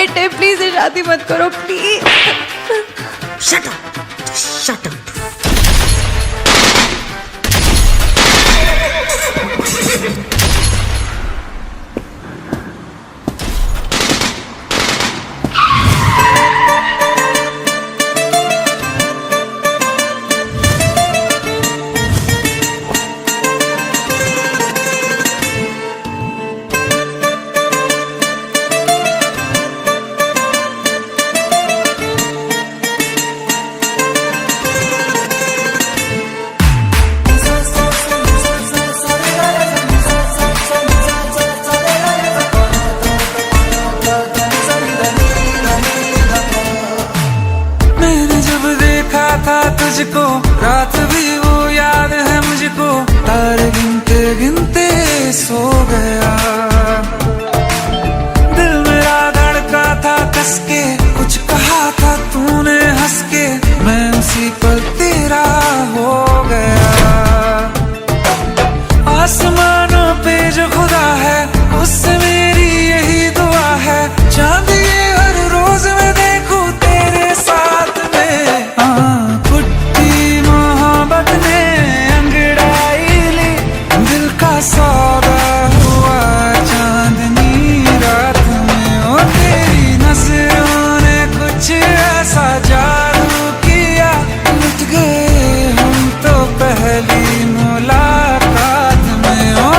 Date है, please शादी मत करो please. Shut up, shut up. था तुझको रात भी वो याद है मुझको, तारे गिनते गिनते सो गया। दिल मेरा धड़का था कस के, कुछ कहा था तूने हंस के, मैं उसी पल तेरा हो गया। आसमानों पे जो खुदा है उससे मेरी यही दुआ है, चांद ये हर रोज मैं देखूं तेरे साथ में। सौदा हुआ चांदनी रात में, ओ तेरी नजरों ने कुछ ऐसा जादू किया, लुट गए हम तो पहली मुलाकात में। ओ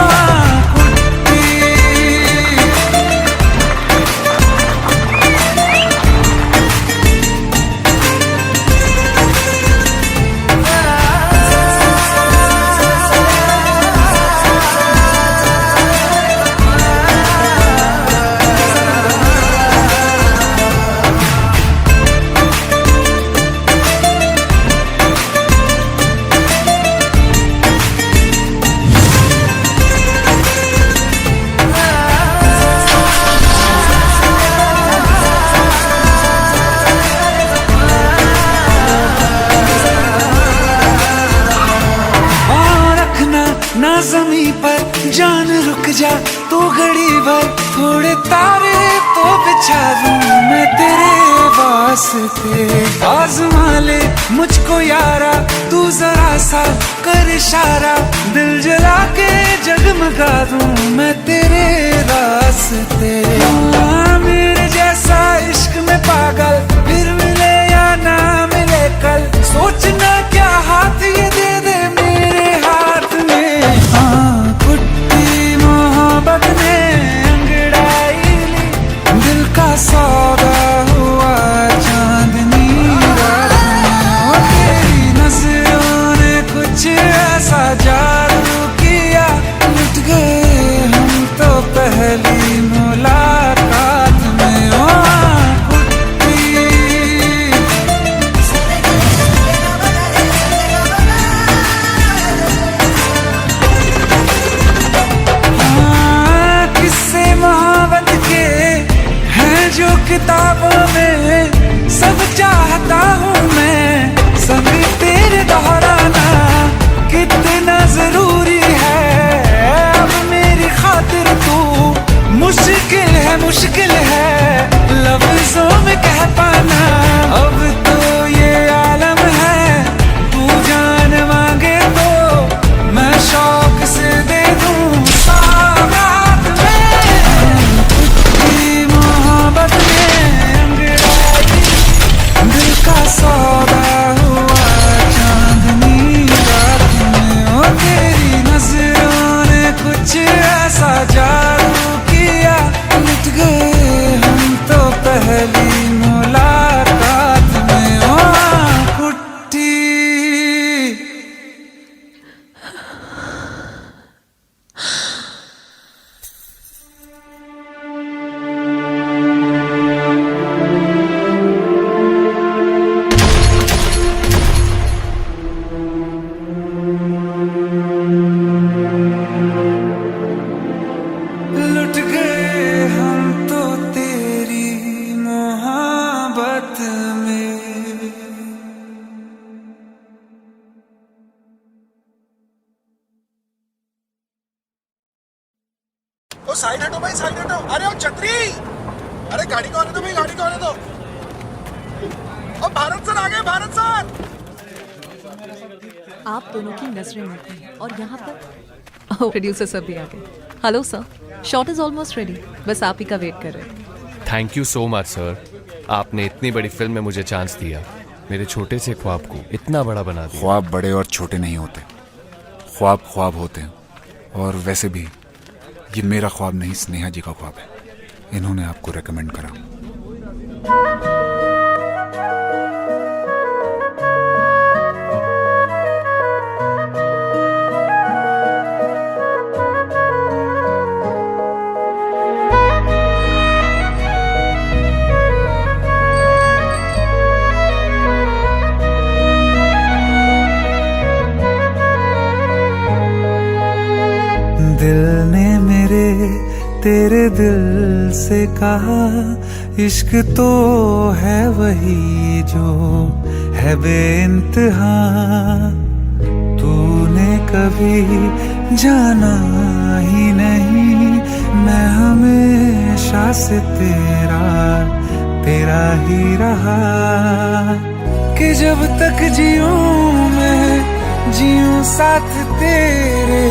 ना ज़मीं पर जान रुक जा तू घड़ी भर, थोड़े तारे तो बिछा दूं मैं तेरे वास्ते। आज़मा ले मुझको यारा तू जरा सा कर इशारा, दिल जला के जगमगा दूं मैं तेरे रास्ते। मेरे जैसा इश्क में पागल फिर मिले या ना मिले कल, सोचना क्या हाथ ये दे दे मेरे हाथ में। कुट्टी मोहब्बत ने अंगड़ाई ली, दिल का सौदा हुआ चांदनी रात में, ओ तेरी नजरों ने कुछ ऐसा जादू किया, लुट गए हम तो पहली मुलाकात में। ओ किताबों में सब चाहता हूँ मैं, संग तेरे दोहराना कितना जरूरी है। अब मेरी खातिर तू मुश्किल है लफ्जों में कह पाना। अब तो ये आलम है तू जान मांगे तो मैं शौक से दे दूँ सौगात में। कुछ मोहब्बत दिल का सौदा हुआ चांदनी रात में, ओ तेरी नजरों ने कुछ ऐसा जादू किया, लुट गए हम तो पहली मुलाकात में। ओ कुट्टी साइड हटो भाई, साइड हटो। अरे ओ छतरी, अरे गाड़ी को आने दो भाई, गाड़ी को आने दो। अब भारत सर आ गए, भारत सर। आप दोनों की नजरें मिलती हैं और यहाँ पर प्रोड्यूसर सर भी आ गए। Hello sir, shot is almost ready, बस आप ही का वेट कर रहे हैं। Thank you so much sir, आपने इतनी बड़ी फिल्म में मुझे चांस दिया, मेरे छोटे से ख्वाब को इतना बड़ा बना दिया। ख्वाब बड़े और छोटे नहीं होते, ख्वाब ख्वाब होते हैं। और वैसे भी ये मेरा ख्वाब नहीं, स्नेहा जी का ख्वाब है, इन्होंने आपको रेकमेंड करा। दिल ने मेरे तेरे दिल से कहा, इश्क तो है वही जो है बेइंतहा। तूने कभी जाना ही नहीं, मैं हमेशा से तेरा ही रहा। कि जब तक जीऊं मैं जीऊं साथ तेरे,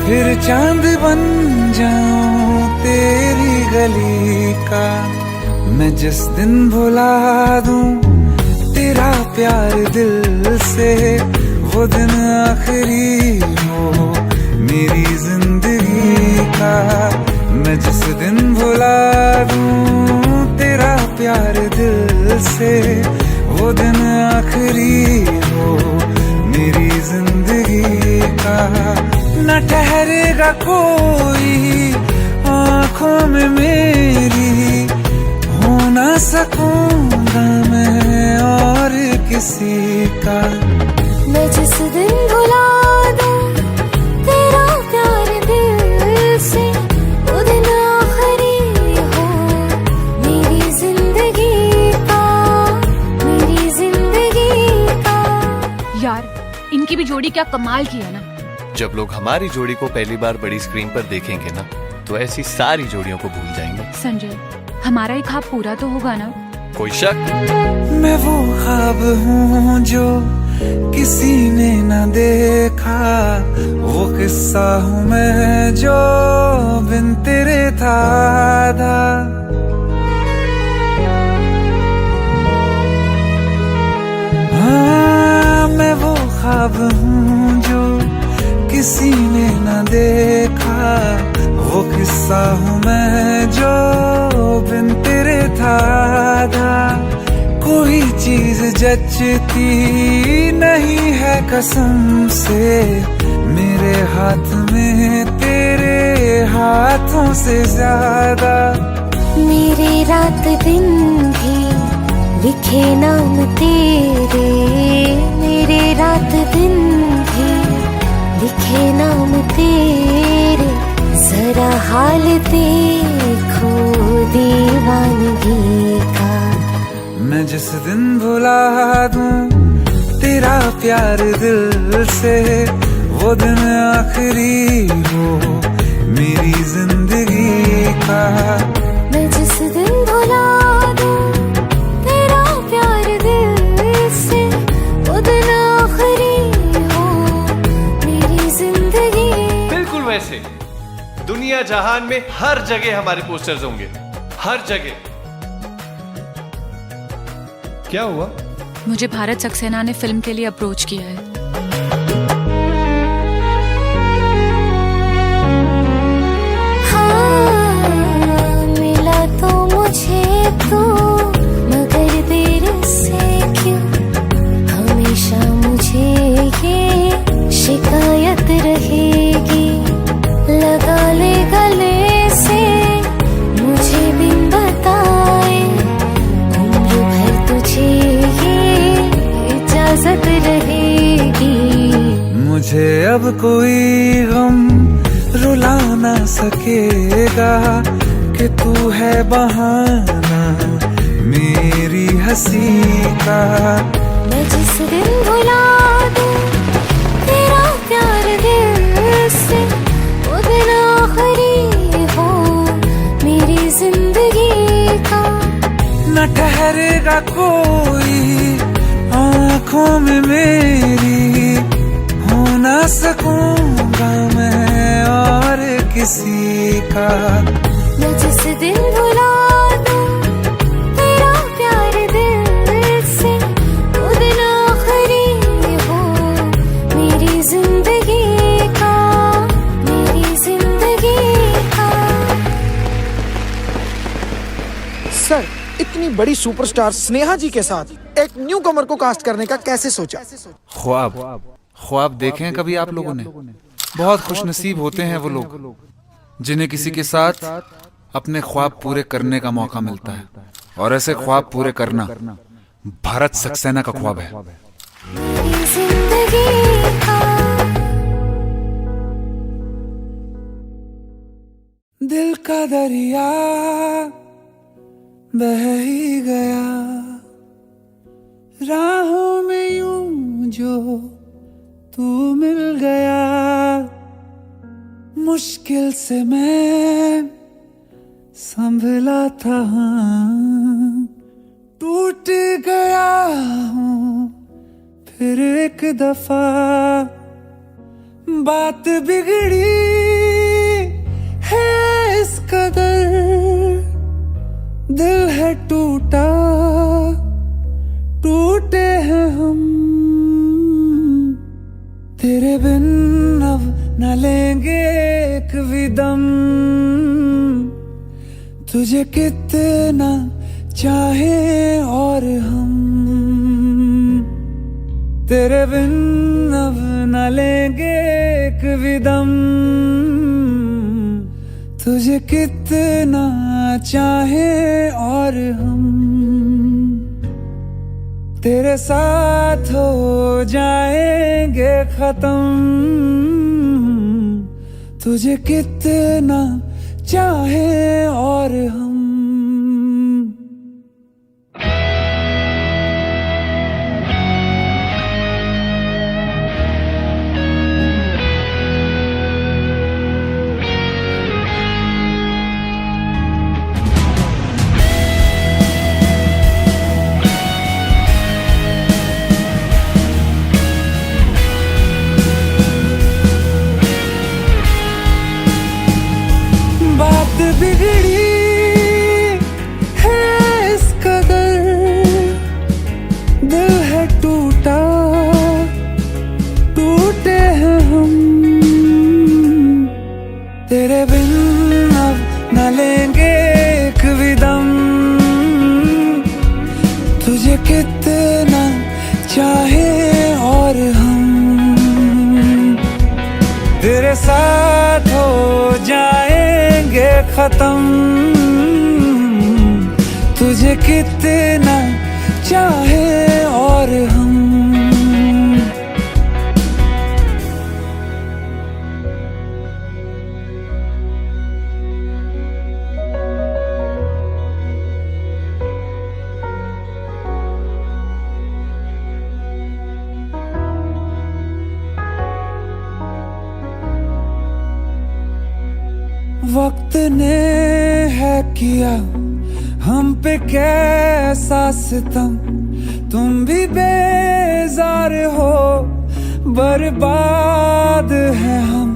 फिर चांद बन जाऊं तेरी गली का। मैं जिस दिन भुला दूं तेरा प्यार दिल से, वो दिन आखिरी हो मेरी जिंदगी का। मैं जिस दिन भुला दूं तेरा प्यार दिल से, वो दिन आखिरी हो मेरी जिंदगी का। न ठहरेगा कोई आँखों में मेरी, हो ना सकूंगा मैं और किसी का। मैं जिस दिन भुला दूं तेरा प्यार दिल से, वो दिन आखिरी हो मेरी जिंदगी का, मेरी जिंदगी का। यार इनकी भी जोड़ी क्या कमाल की है ना। जब लोग हमारी जोड़ी को पहली बार बड़ी स्क्रीन पर देखेंगे ना, तो ऐसी सारी जोड़ियों को भूल जाएंगे। संजय, हमारा ही ख्वाब पूरा तो होगा ना? कोई शक? मैं वो ख्वाब हूँ जो किसी ने न देखा, वो किस्सा हूँ मैं जो बिन तेरे था। हाँ, मैं वो ख्वाब हूँ जो किसी ने न देखा, वो किस्सा हूँ मैं जो बिन तेरे था। कोई चीज जचती नहीं है कसम से, मेरे हाथ में तेरे हाथों से ज्यादा। मेरे रात दिन भी लिखे नाम तेरे, मेरे रात दिन भी लिखे नाम तेरे। जरा हाल देखो दीवानगी का। मैं जिस दिन भुला दूं तेरा प्यार दिल से, वो दिन आखिरी हो मेरी जिंदगी का। मैं जिस दिन भुला दूं तेरा प्यार दिल से, वो दिन आखिरी हो मेरी जिंदगी। बिल्कुल वैसे दुनिया जहान में हर जगह हमारे पोस्टर्स होंगे, हर जगह। क्या हुआ? मुझे भारत सक्सेना ने फिल्म के लिए अप्रोच किया है। हाँ, मिला तो मुझे तो, मगर देर से क्यों हमेशा मुझे ये शिकायत रहेगी। लगा ले गले से मुझे बिन बताए, उम्र भर तुझे ये इजाजत रहेगी। मुझे अब कोई गम रुला ना सकेगा, कि तू है बहाना मेरी हंसी का। मैं जिस दिन भुला दूं तेरा प्यार दिल से, वो दिन आखिरी हो मेरी जिंदगी ठहरेगा कोई आंखों में मेरी, हो ना सकूंगा मैं और किसी का। मैं जिस दिन भुला दूं तेरा प्यार दिल से, वो दिन आखिरी हो मेरी जिंदगी का, मेरी जिंदगी का। सर, इतनी बड़ी सुपरस्टार स्नेहा जी के साथ एक न्यू कमर को कास्ट करने का कैसे सोचा? ख्वाब देखे हैं कभी आप लोगों ने? बहुत खुशनसीब होते हैं वो लोग जिन्हें किसी के साथ अपने ख्वाब पूरे करने का मौका मिलता है, और ऐसे ख्वाब पूरे करना भारत सक्सेना का ख्वाब है। मेरी जिंदगी का। दिल का दरिया बह ही गया, राहों में यूं जो तू मिल गया, मुश्किल से मैं संभला था, टूट गया हूँ फिर एक दफा। बात बिगड़ी है इस कदर, दिल है टूटा, टूटे हैं हम, तेरे बिन अब न लेंगे एक भी दम। तुझे कितना चाहे और हम, तेरे बिन अब न लेंगे एक भी दम। तुझे कितना चाहे और हम, तेरे साथ हो जाएंगे खत्म। तुझे कितना चाहे और हम। बिगड़ी है इस कदर, दिल है टूटा, टूटे हैं हम, तेरे बिन अब न लेंगे एक भी दम। तुझे कितना चाहे और हम, तेरे साथ हो जाएंगे खत्म। तुझे कितना चाहे और हम। वक्त ने है किया हम पे कैसा सितम, तुम भी बेजार हो, बर्बाद है हम,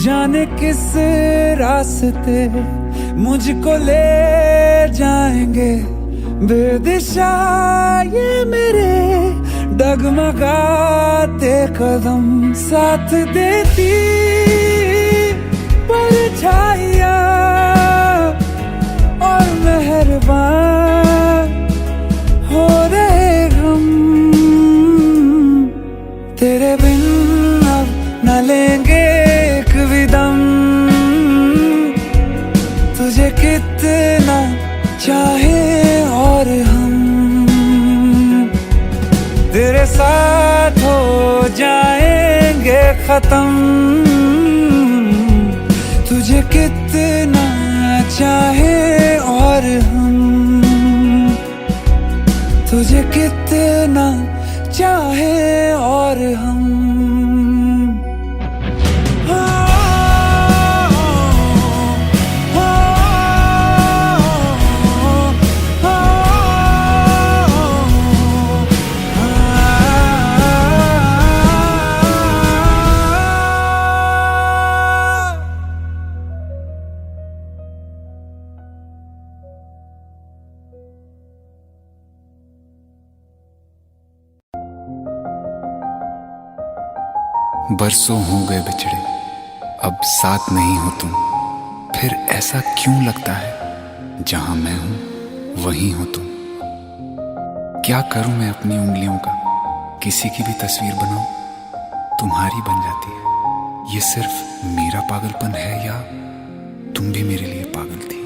जाने किस रास्ते मुझको ले जाएंगे। बेदिशा ये मेरे डगमगाते कदम, साथ देती परछाइयाँ और मेहरबान हो रहे हम। तेरे बिन अब न लेंगे एक भी दम। तुझे कितना चाहे और हम, तेरे साथ हो जाएंगे खत्म। तुझे कितना चाहे और हम, तुझे कितना चाहे और हम। बरसों हो गए बिछड़े, अब साथ नहीं हो तुम। फिर ऐसा क्यों लगता है, जहां मैं हूं वहीं हो तुम। क्या करूं मैं अपनी उंगलियों का, किसी की भी तस्वीर बनाऊं, तुम्हारी बन जाती है। ये सिर्फ मेरा पागलपन है या तुम भी मेरे लिए पागल थी।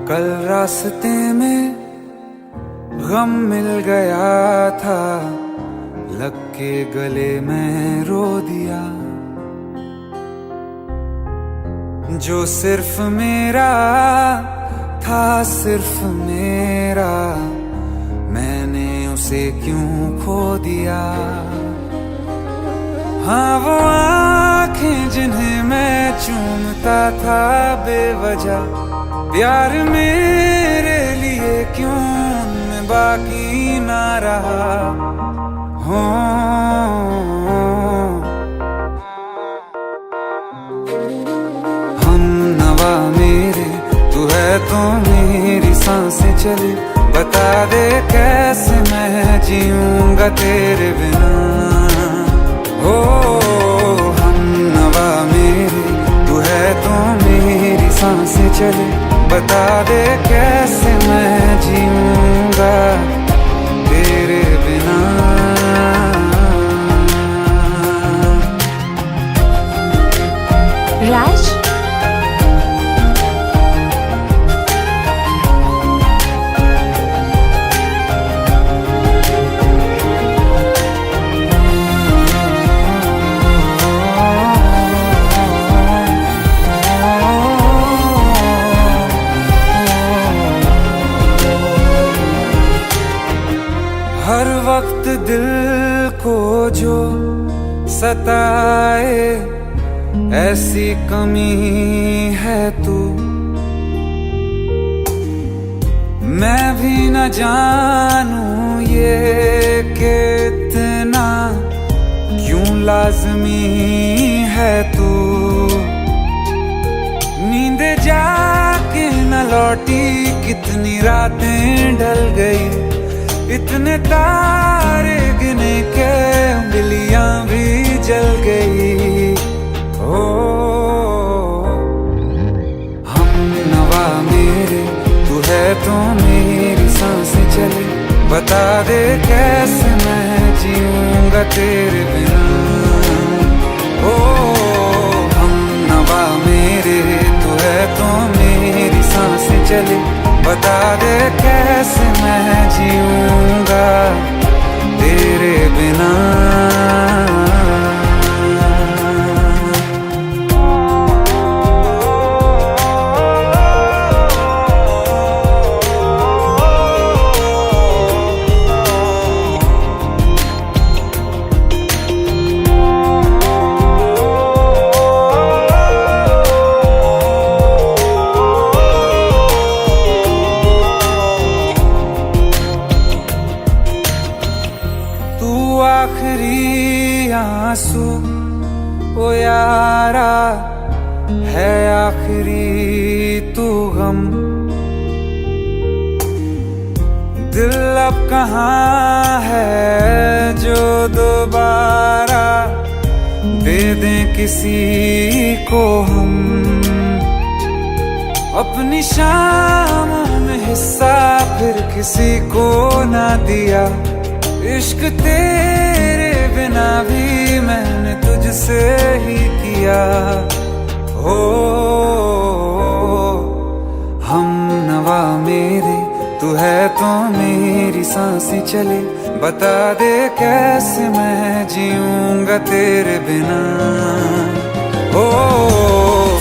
कल रास्ते में गम मिल गया था, लग के गले में रो दिया। जो सिर्फ मेरा था, सिर्फ मेरा, मैंने उसे क्यों खो दिया। हाँ वो आंखें जिन्हें मैं चूमता था बेवजह, प्यार मेरे लिए क्यों उनमें बाकी ना रहा। हो हम नवा मेरे, तू है तो मेरी सांसें चले। बता दे कैसे मैं जीऊंगा तेरे बिना। हो हम नवा मेरे, तू है तो मेरी सांसें चले। बता दे कैसे मैं जीऊंगा तेरे बिना। राज, हर वक्त दिल को जो सताए, ऐसी कमी है तू। मैं भी न जानूं ये कि इतना क्यों लाज़मी है तू। नींद जाके न लौटी, कितनी रातें ढल गई। इतने तारे गिने के उंगलियां भी जल गई। ओ हम नवा मेरे, तू है तो मेरी सांसें चले। बता दे कैसे मैं जीऊंगा तेरे बिना। ओ हम नवा मेरे, तू है तो मेरी सांसें चले। बता दे कैसे मैं जीऊंगा तेरे बिना। आखिरी आंसू ओ यारा है, आखिरी तू गम। दिल अब कहाँ है जो दोबारा दे दें किसी को हम। अपनी शामों में हिस्सा फिर किसी को ना दिया। इश्क तेरे बिना भी मैंने तुझसे ही किया। हो हम नवा मेरे, तू है तो मेरी सांसें चले। बता दे कैसे मैं जीऊंगा तेरे बिना। ओ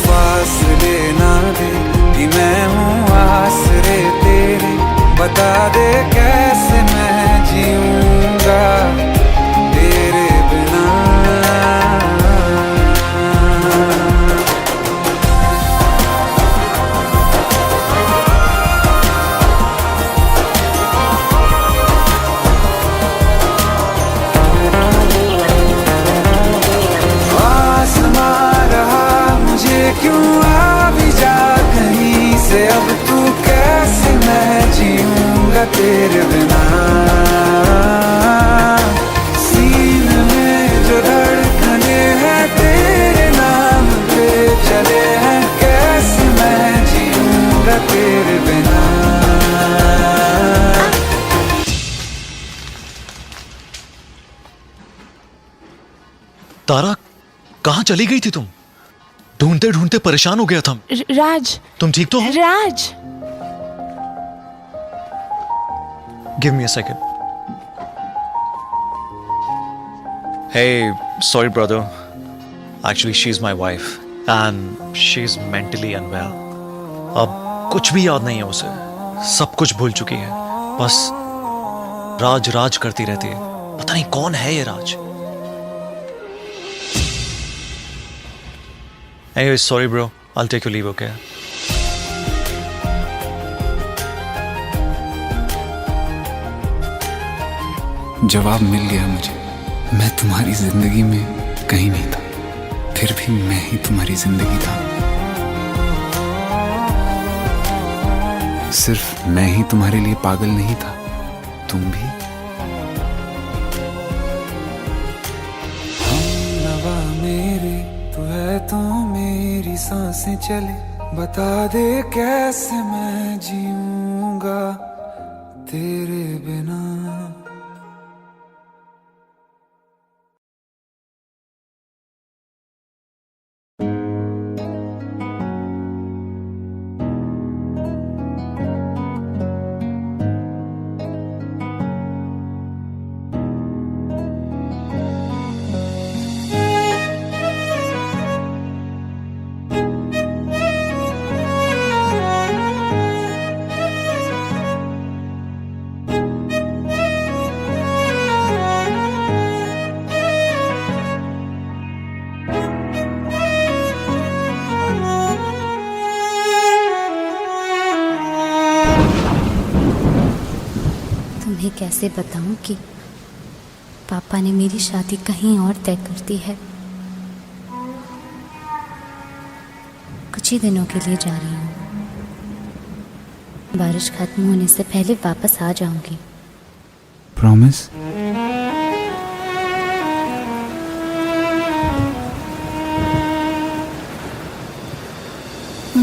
फासले ना दे कि मैं हूँ आसरे तेरे। बता दे कैसे मैं जीऊंगा तेरे बिना। आसमां रहा मुझे तेरे बिना। सीने में जो धड़कने हैं तेरे नाम पे चले हैं, कैसे मैं जीऊंगा तेरे बिना। तारा, कहाँ चली गई थी तुम? ढूंढते ढूंढते परेशान हो गया था। राज, तुम ठीक तो हो? Raj, give me a second. Hey, sorry brother, actually she is my wife and she is mentally unwell. अब कुछ भी याद नहीं है उसे, सब कुछ भूल चुकी है, बस राज राज करती रहती है। पता नहीं कौन है ये राज। Anyway, sorry bro, I'll take your leave, okay? जवाब मिल गया मुझे। मैं तुम्हारी जिंदगी में कहीं नहीं था, फिर भी मैं ही तुम्हारी जिंदगी था। सिर्फ मैं ही तुम्हारे लिए पागल नहीं था, तुम भी। हमनवा मेरे तू है तो मेरी सांसें चले, बता दे कैसे मैं जीऊंगा तेरे बिना। तुम्हें कैसे बताऊं कि पापा ने मेरी शादी कहीं और तय कर दी है। कुछ ही दिनों के लिए जा रही हूँ, बारिश खत्म होने से पहले वापस आ जाऊंगी। प्रॉमिस?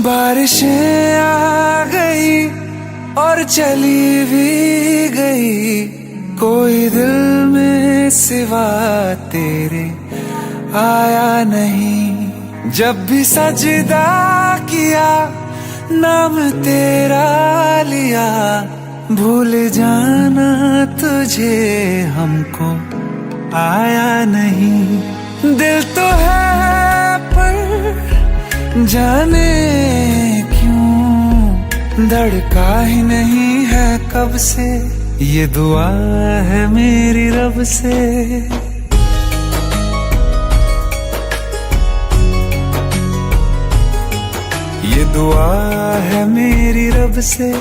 बारिशें आ गई और चली भी गई, कोई दिल में सिवा तेरे आया नहीं। जब भी सजदा किया नाम तेरा लिया, भूल जाना तुझे हमको आया नहीं। दिल तो है पर जाने क्यों धड़का ही नहीं है कब से, ये दुआ है मेरी रब से। ये दुआ है मेरी रब से,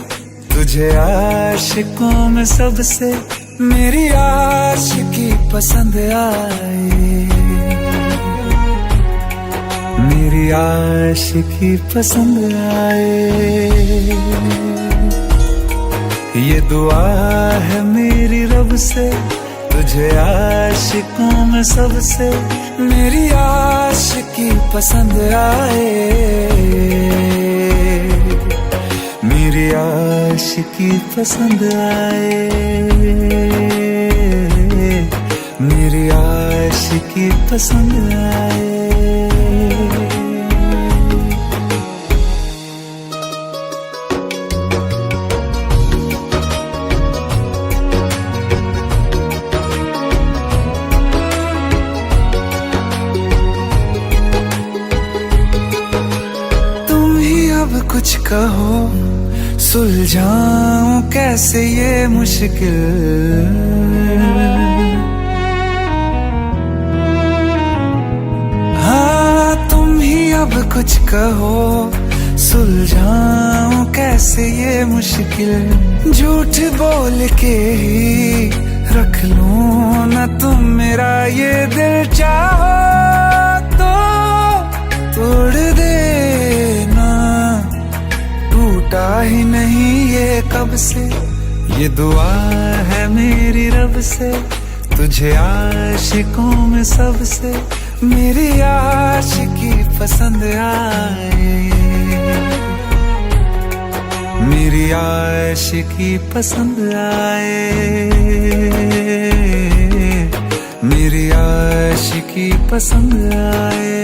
तुझे आशिकों में सबसे मेरी आशिकी पसंद आए, मेरी आशिकी पसंद आए। ये दुआ है मेरी रब से, तुझे आशिकों में सबसे मेरी आशिकी पसंद आए, मेरी आशिकी पसंद आए, मेरी आशिकी पसंद आए। कुछ कहो सुलझाऊं कैसे ये मुश्किल, हाँ तुम ही अब कुछ कहो सुलझाऊं कैसे ये मुश्किल। झूठ बोल के ही रख लूं ना तुम मेरा ये दिल, चाहो तो तोड़ देना, टूटा ही नहीं ये कब से, ये दुआ है मेरी रब से, तुझे आशिकों में सबसे मेरी आशिकी पसंद आए, मेरी आशिकी पसंद आए, मेरी आशिकी पसंद आए।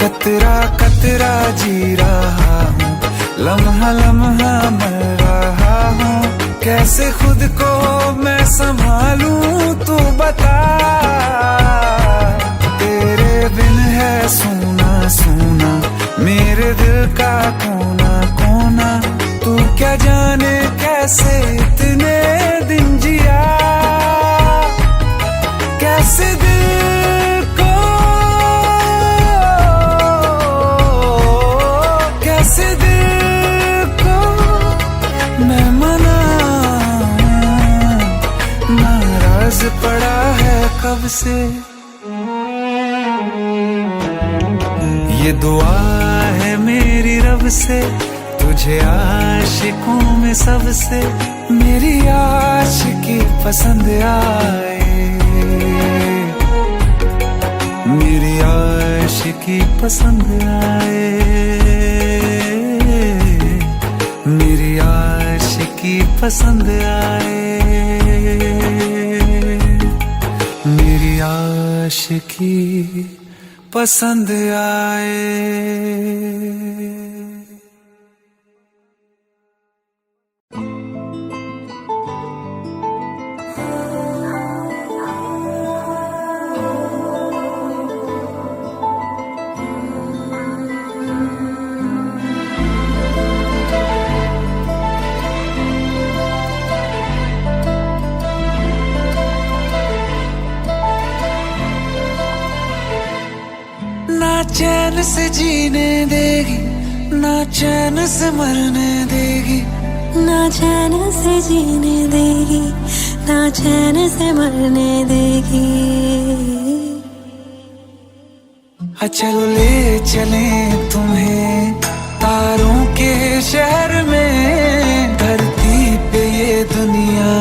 कतरा कतरा जी रहा हूँ, लम्हा लम्हा मर रहा हूँ, कैसे खुद को मैं संभालूं तू बता। तेरे बिन है सूना सूना मेरे दिल का कोना कोना, तू क्या जाने कैसे इतने दिन जिया, कैसे दिल को, कैसे दिल को मैं मनाऊं, नाराज पड़ा है कब से। ये दुआ है मेरी रब से, तुझे आशिकों में सबसे मेरी आशिकी पसंद आए, मेरी आशिकी पसंद आए, मेरी आशिकी पसंद आए, मेरी आशिकी पसंद आए। ना चैन से जीने देगी, ना चैन से मरने देगी, ना चैन से जीने देगी, ना चैन से मरने देगी। चलो ले चले तुम्हें तारों के शहर में, धरती पे ये दुनिया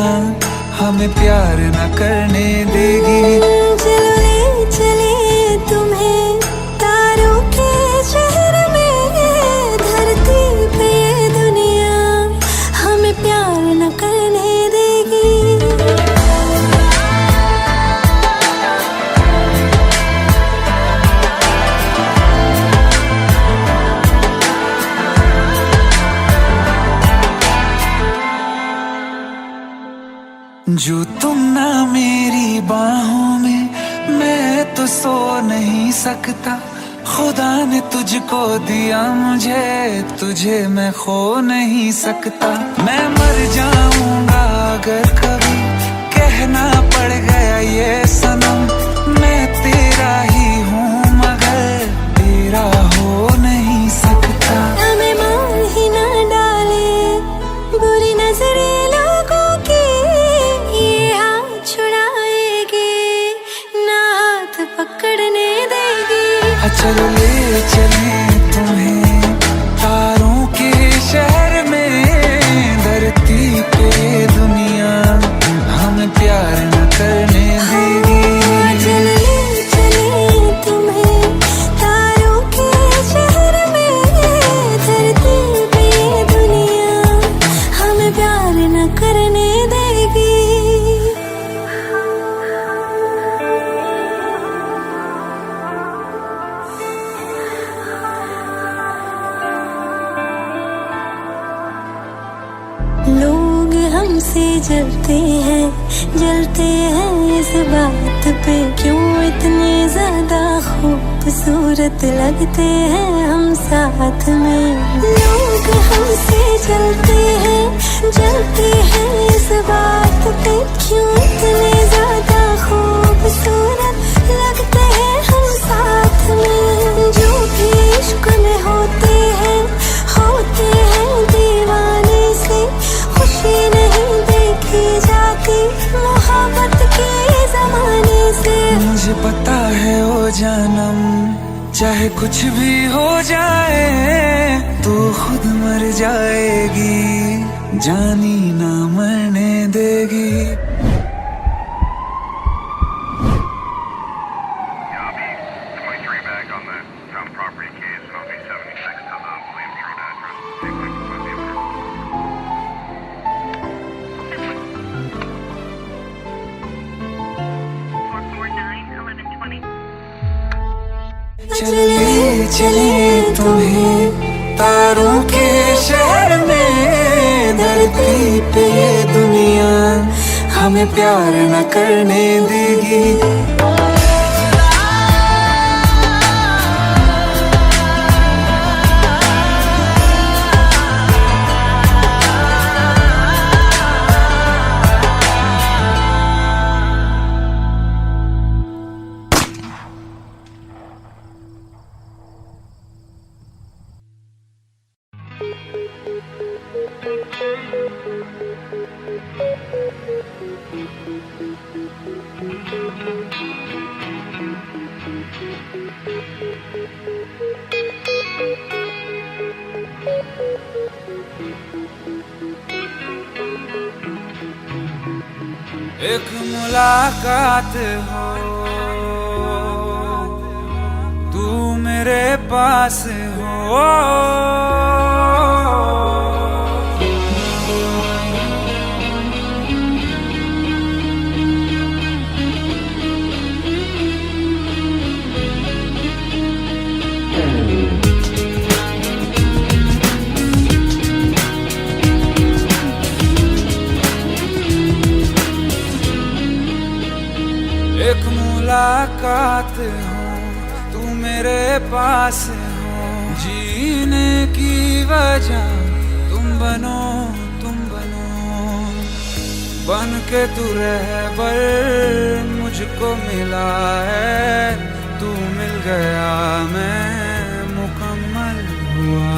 हमें प्यार न करने देगी। चलो ले चले तुम्हें तारों के शहर में, धरती पे ये दुनिया हमें प्यार न करने देगी। जो तुम ना मेरी बाहों में, मैं तो सो नहीं सकता। खुदा ने तुझको दिया मुझे, तुझे मैं खो नहीं सकता। मैं मर जाऊंगा अगर कभी कहना पड़ गया ये सनम, मैं तेरा ही हूँ मगर तेरा हो नहीं सकता। हमें मार ही ना डाले बुरी नजरे लोगों की, ये हाथ छुड़ाएगी ना हाथ पकड़ने देगी। चलो ले चले तुम्हें तारों के शहर में, धरती पे दुनिया हमें प्यार न करने देगी। चलो ले चले तुम्हें तारों के शहर में, धरती पे दुनिया हमें प्यार न करने देगी। लोग हमसे जलते हैं इस बात पे, क्यों इतने ज्यादा खूबसूरत लगते हैं हम साथ में। लोग हमसे जलते हैं इस बात पे, क्यों इतने ज्यादा खूबसूरत लगते हैं हम साथ में। जो भी इश्क में होते हैं दीवाने से, खुशी नहीं देखी जाती मोहब्बत के जमाने से। मुझे पता है ओ जानम, चाहे कुछ भी हो जाए तू खुद मर जाएगी। जानी ना मरने देगी। चले चले तुम्हें तारों के शहर में, धरती पे ये दुनिया हमें प्यार न करने देगी। एक मुलाकात हो तू मेरे पास हो, एक मुलाकात हो तू मेरे पास हो, जीने की वजह तुम बनो, तुम बनो। बन के तू रहबर मुझको मिला है, तू मिल गया मैं मुकम्मल हुआ।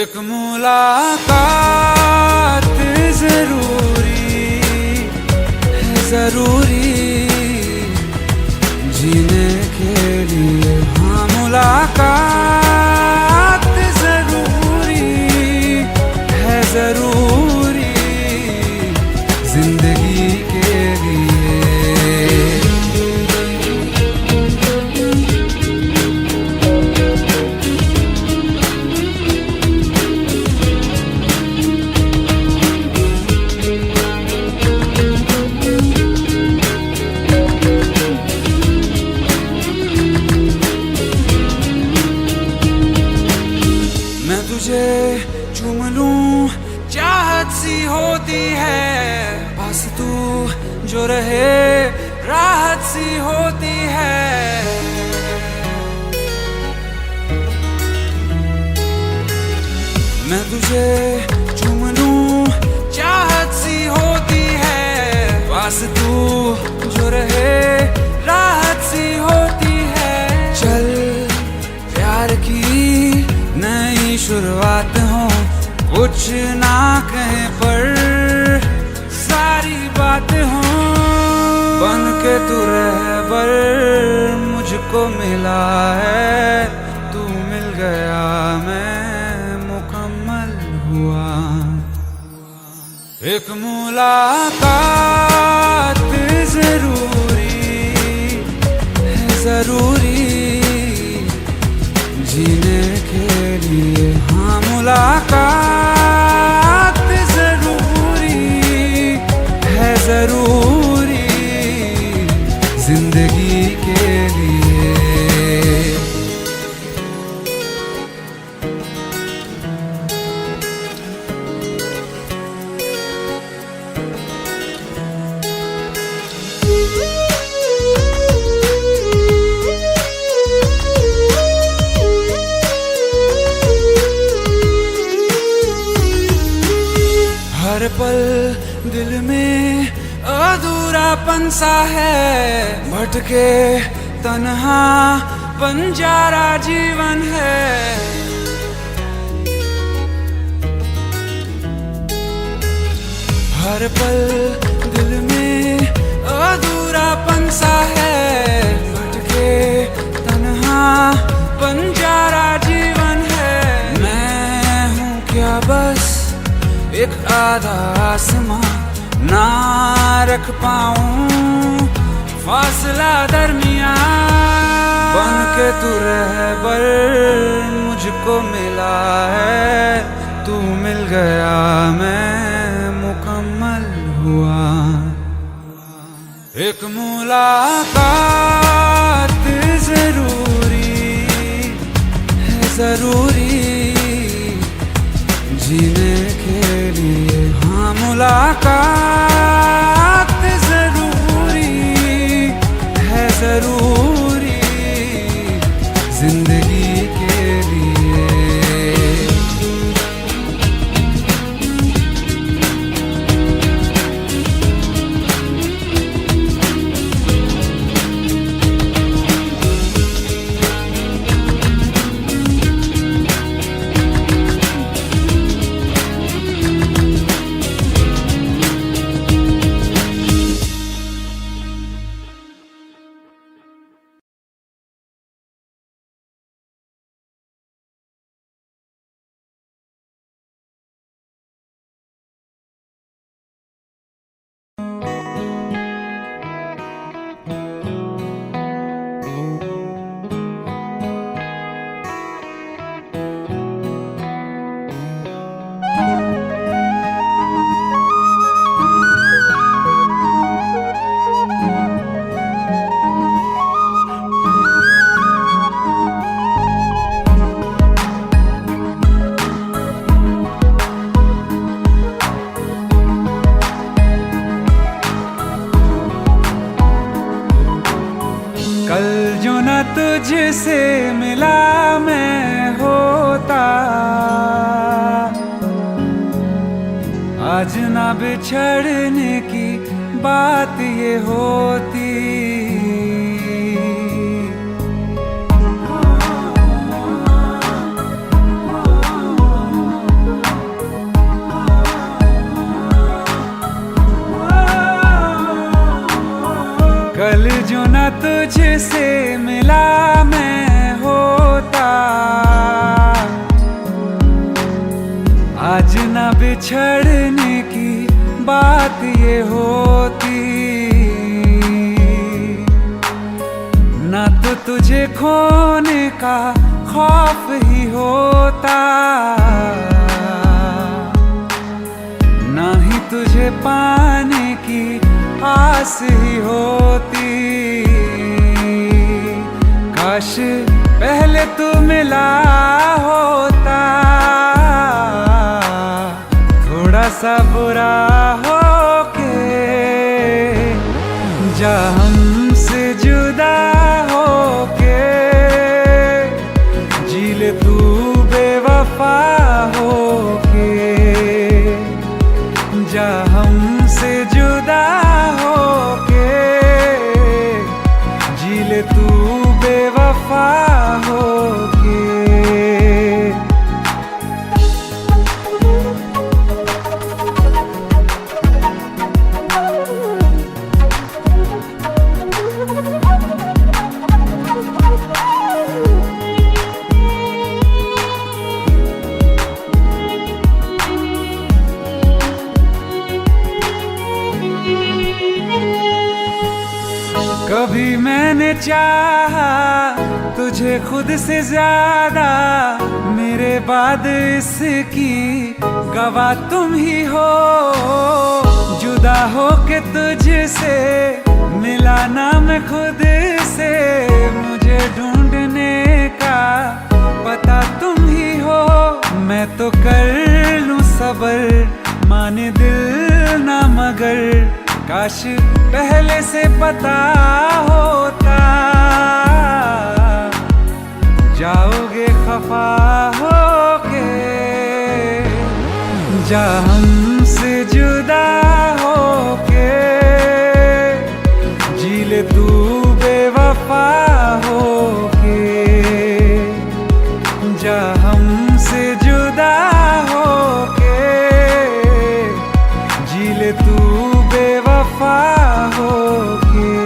एक मुलाकात जरूरी जीने के लिए, हाँ मुलाकात जरूरी है, जरूरी जिंदगी के लिए। तुझे चूम लूं चाहत सी होती है, बस तू जो रहे राहत सी होती है। मैं तुझे चूम लूं चाहत सी होती है, बस तू जो रहे राहत सी होती है। चल प्यार की नई शुरुआत हो, कुछ ना कहे पर सारी बात हो। बन के तू रहबर मुझको मिला है, तू मिल गया मैं मुकम्मल हुआ। एक मुलाकात जरूरी है, जरूरी जीने के लिए, हाँ मुलाकात जरूरी है, जरूरी जिंदगी के लिए। हर पल दिल में अधूरापन सा है, भटके तन्हा बंजारा जीवन है। हर पल दिल में अधूरापन सा है, भटके तन्हा बंजारा जीवन है। मैं हूँ क्या बस एक आधा आसमां ना रख पाऊं, फासला दरमियां बन के तू रहबर मुझको मिला है, तू मिल गया मैं मुकम्मल हुआ। एक मुलाकात जरूरी है, जरूरी जीने के लिए। हाँ मुलाकात जरूरी है, जरूरी जिंदगी के लिए। कल जो न तुझसे मिला मैं होता, आज न बिछड़ने की बात ये होती। कल जो न तुझसे मिला मैं होता, आज न बिछड़ने की बात ये होती। न तो तुझे खोने का खौफ ही होता, न ही तुझे पाने की आस ही होती। काश पहले तू मिला होता, थोड़ा सा बुरा हो के जा हमसे जुदा हो के, जी ले तू बेवफा हो के, जा हमसे जुदा हो के, जी ले तू बेवफा हो के। कभी मैंने चाहा तुझे खुद से ज्यादा, मेरे बाद इसकी गवाह तुम ही हो। जुदा हो के तुझसे मिला ना मैं खुद से, मुझे ढूंढने का पता तुम ही हो। मैं तो कर लूं सबर, माने दिल ना मगर, काश पहले से पता होता। जाओगे खफा होके, जा हमसे जुदा होके, जी ले तू बेवफा होके, जा हमसे जुदा होके, जी ले तू बेवफा होके।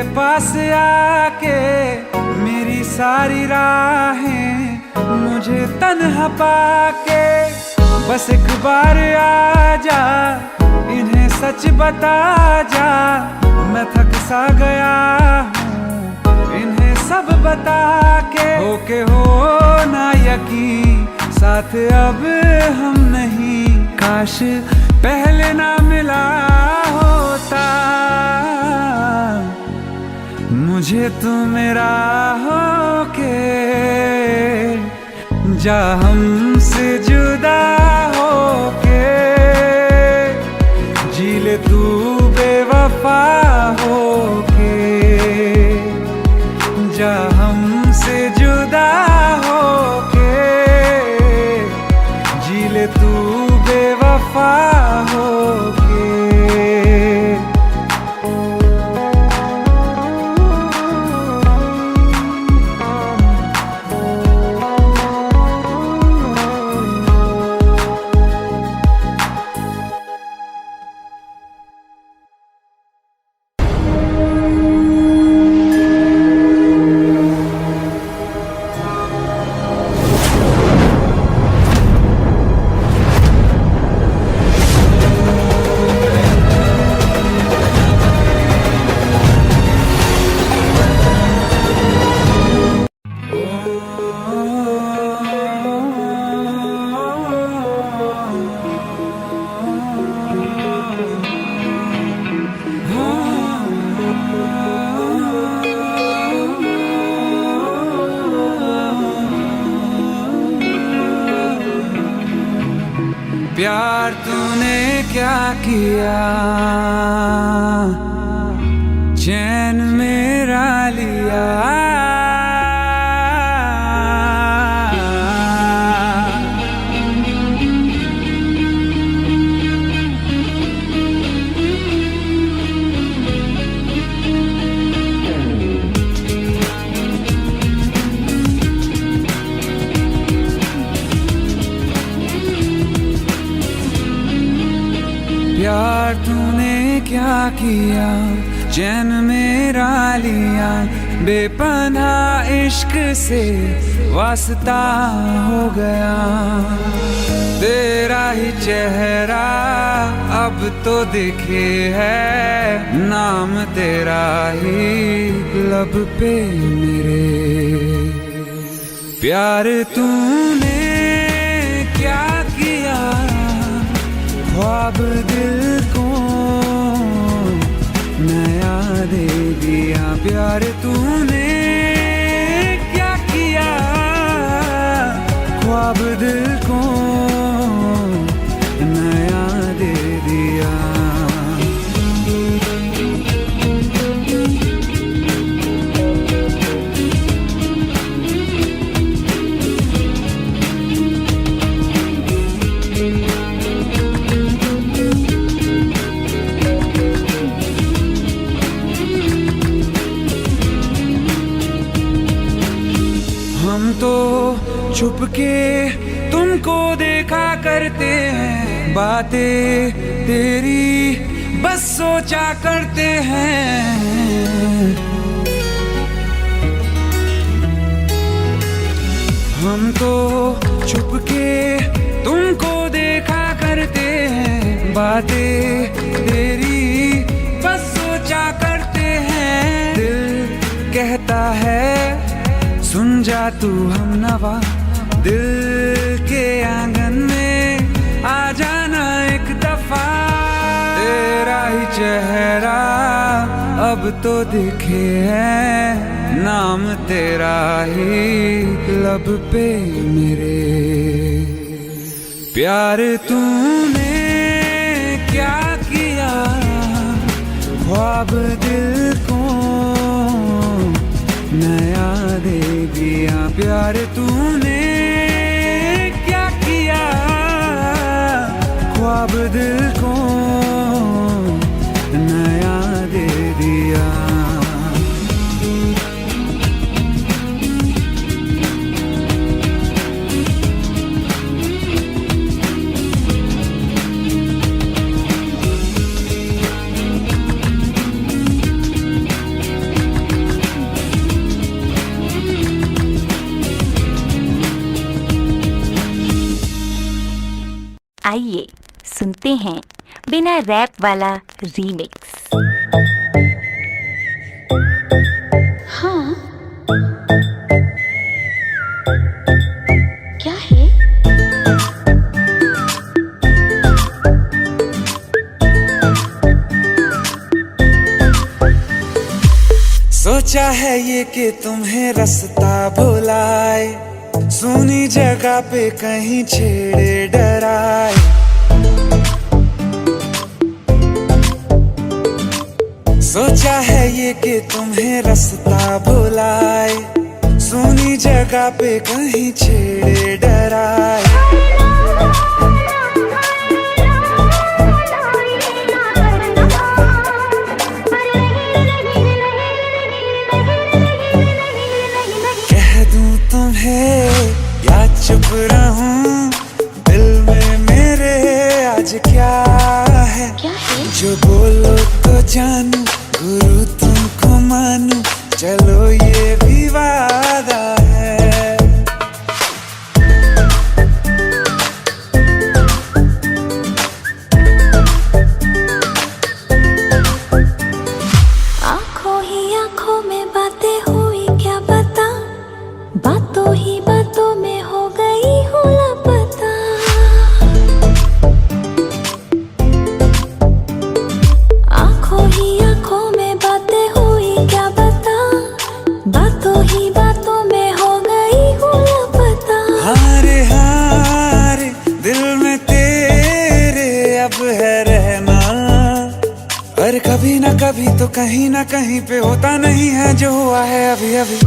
पास आके मेरी सारी राहें मुझे तन्हा पाके बस एक बार आ जा, इन्हें सच बता जा, मैं थक सा गया हूँ इन्हें सब बता के। होके हो ना यकीन साथ अब हम नहीं, काश पहले ना मिला होता मुझे तू मेरा होके जा हमसे जुदा होके, जी ले तू बेवफा होके, जा हमसे जुदा होके, जी ले तू बेवफा होके। प्यार तूने क्या किया, चैन मेरा लिया, प्यार तूने क्या किया, चैन मेरा लिया, बेपनाह इश्क से वास्ता हो गया, तेरा ही चेहरा अब तो दिखे है, नाम तेरा ही लब पे मेरे। प्यार तूने क्या किया, ख्वाब दिल को नया दे दिया, प्यार तूने क्या किया, ख्वाब दिल को नया दे दिया। हम तो छुपके तुमको देखा करते हैं, बातें तेरी बस सोचा करते हैं। हम तो छुपके तुमको देखा करते हैं, बातें तेरी बस सोचा करते हैं। दिल कहता है सुन जा तू हमनवा, दिल के आंगन में आ जाना एक दफा, तेरा ही चेहरा अब तो दिखे है, नाम तेरा ही लब पे मेरे। प्यार तूने क्या किया, ख्वाब दिल को नया दे दिया, प्यार तूने क्या किया, ख्वाब दिल को नया दे दिया। आइए सुनते हैं बिना रैप वाला रीमिक्स। हाँ, क्या है? सोचा है ये कि तुम्हें रास्ता भुलाए, सुनी जगह पे कहीं छेड़े डराए। सोचा है ये कि तुम्हें रास्ता भुलाए, सुनी जगह पे कहीं छेड़े डराए। कह दूं तुम्हें या चुप रहूं, दिल में मेरे आज क्या है? जो बोलो तो जानू, गुरु तुमको मानू, चलो ये भी वादा है। आंखों ही आंखों में बातें हुई क्या पता, बातों ही बातों में हो गई हूँ लापता। आंखों ही आंखों में बातें हुई क्या पता, बातों ही बातों में हो गई हूँ लापता। हारे हारे दिल में तेरे अब है रहना, और कभी ना कभी तो कहीं ना कहीं पे होता नहीं है जो हुआ है अभी अभी।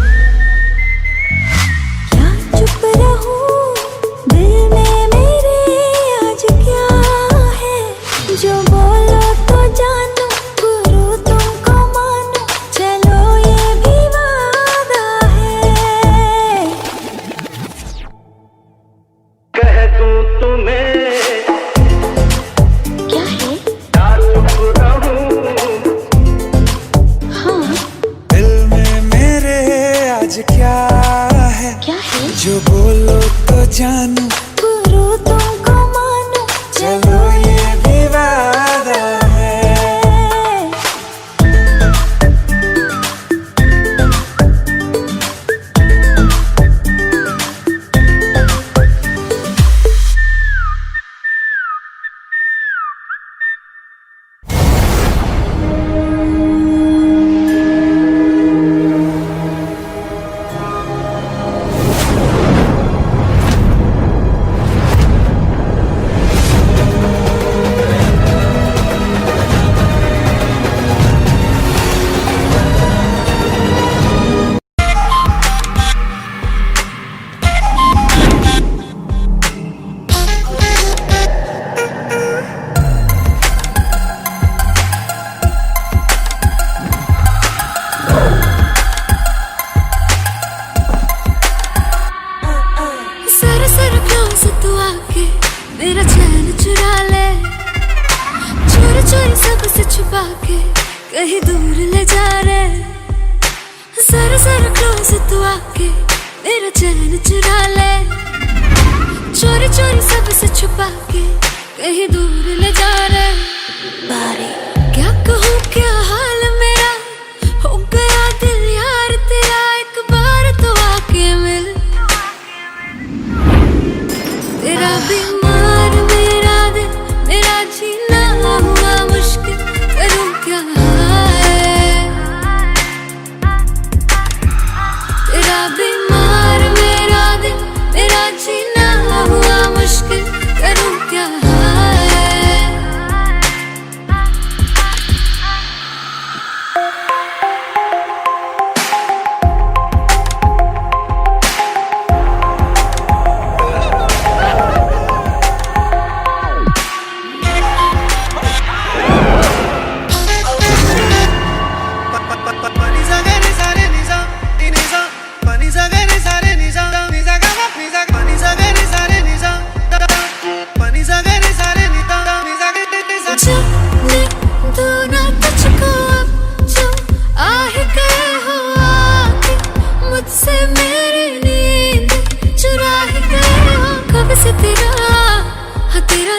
क्या चुप रहूं, दिल में मेरे आज क्या है? जो बोलो तो जानू, गुरु तुमको मानू, चलो ये भी वादा है। कह दूं तुम्हें क्या है? या चुप रहूं, हाँ, दिल में मेरे आज क्या है? क्या है? जो बोलो तो जानू, गुरु तुमको मानू, चलो ये भी वादा है। सर सर क्यों से तू आके मेरा चैन चुरा ले, चोरी चोरी सबसे छुपा के कहीं दूर ले जा रे। सर सर क्यों से तू आके मेरा चैन चुरा ले, चोरी चोरी सबसे छुपा के कहीं दूर ले जा रे। बारी क्या कहूँ क्या हाल मेरा, हो गया दिल यार तेरा, एक बार तो आके मिल। तेरा बीमार मेरा दिल, मेरा जीना हुआ मुश्किल, करूं क्या है? तेरा बीमार मेरा दिल, मेरा जीना हुआ मुश्किल, करूं क्या है? तेरा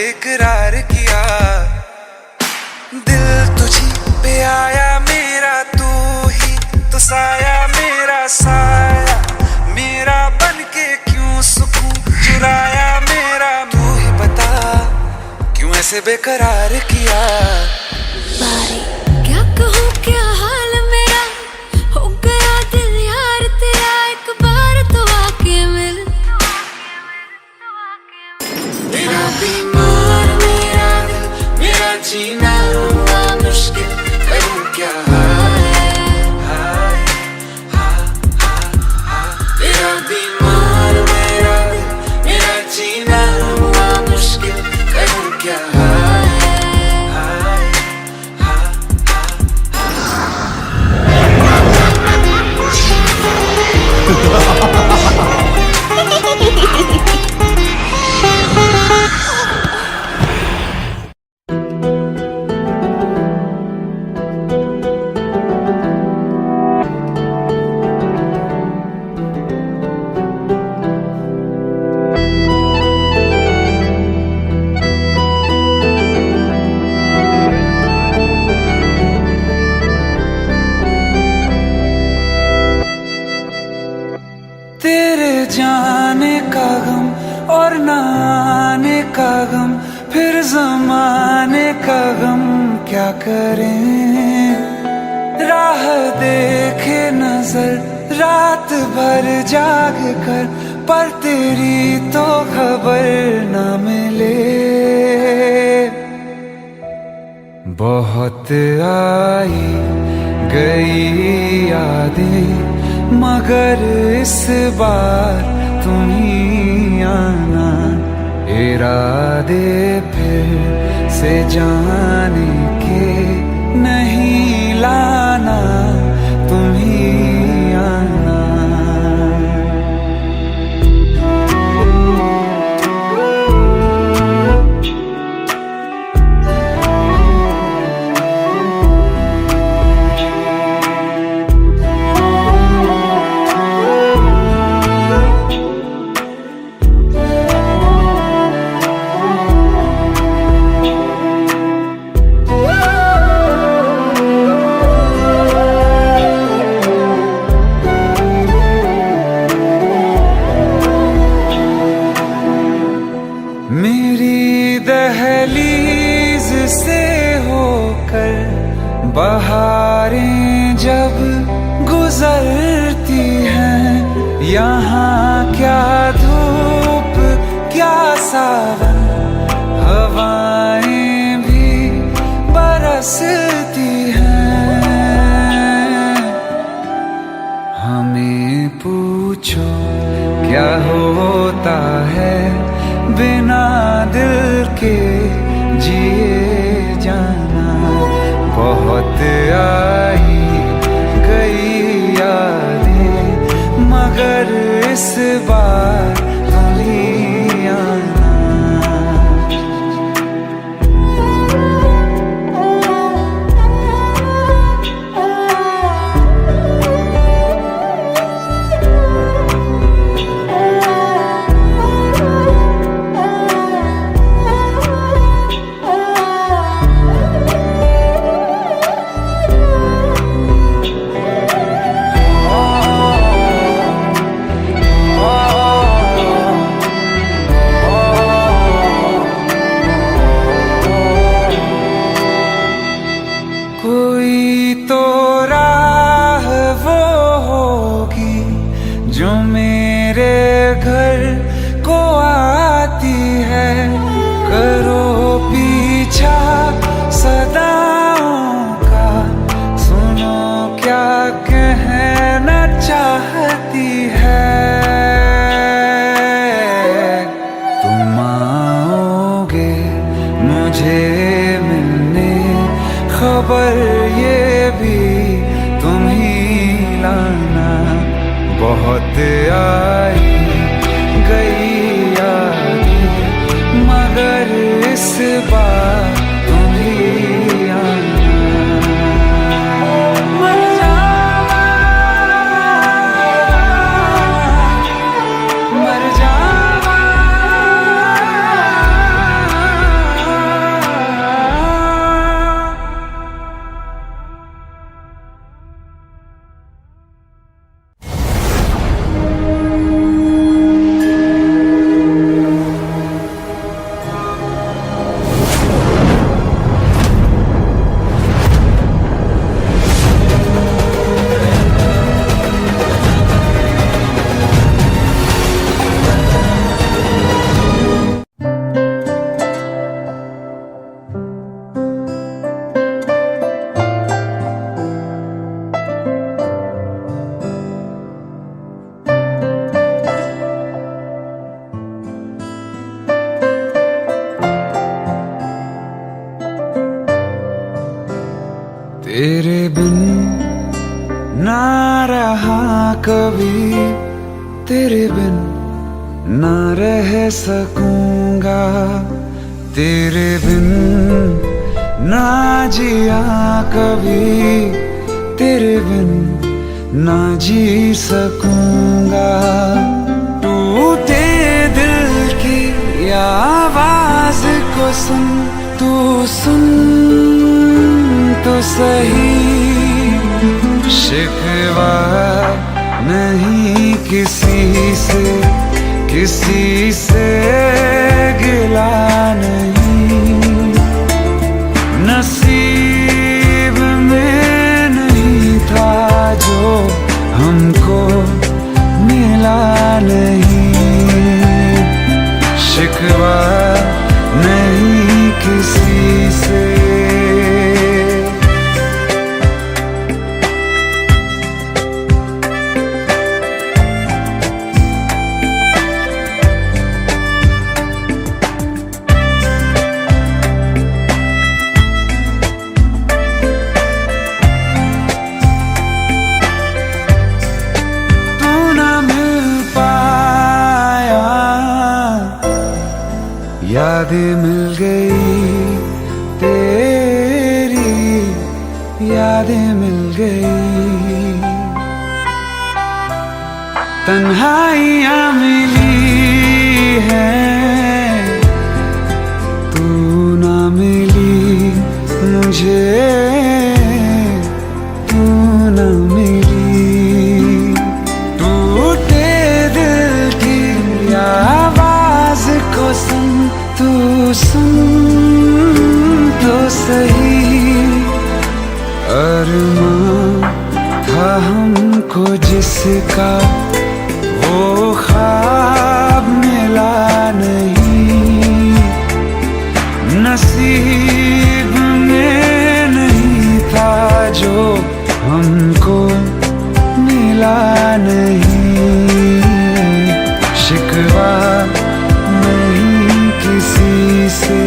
इकरार किया, दिल तुझी पे आया मेरा, तू ही तो साया मेरा साया, मेरा बन के क्यों सुकून चुराया मेरा, तू ही बता क्यों ऐसे बेकरार किया। क्या कहूँ क्या हाल मेरा, हो गया दिल यार तेरा, एक बार तो आके मिल। मेरा बीमार मेरा दिल, मेरा जीना हुआ मुश्किल, करूँ क्या मेरा बीमार मेरा दिल, मेरा जीना हुआ मुश्किल, करूँ क्या तेरे जाने का गम और न आने का गम, फिर जमाने का गम क्या करें, राह देखे नजर रात भर जाग कर, पर तेरी तो खबर न मिले। बहुत आई गई यादें मगर इस बार तुम ही आना, इरादे फिर से जाने के नहीं लाना, तुम ही आना। मेरी दहलीज से होकर बहारें जब गुजरती हैं, यहाँ क्या धूप क्या सावन, हवाएं भी बरसती हैं। हमें पूछो क्या होता है बिना दिल के जिए जाना, बहुत आई गई यादें मगर इस बार तुम ही आना। कोई तो राह वो होगी जो मेरे घर को आती है, करो पीछा सदाओं का, सुनो क्या कहना चाहती है। तुम आओगे मुझे मिलने, खबर ये भी तुम ही लाना, बहुत आई ना रह सकूंगा तेरे बिन, ना जिया कभी तेरे बिन, ना जी सकूंगा। टूटे दिल की आवाज को सुन, तू सुन तो सही, शिकवा नहीं किसी से, किसी से गिला नहीं, नसीब में नहीं था जो हमको मिला नहीं, शिकवा नहीं किसी से। यादें मिल गई तेरी, यादें मिल गई, तन्हाइयाँ मिली हैं, तू ना मिली मुझे, तू ना मिली। टूटे दिल की आवाज को सुन, तू सुन तो सही, अरमां था हमको जिसका वो ख्वाब मिला नहीं, नसीब में नहीं था जो हमको मिला नहीं, शिकवा नहीं किसी से।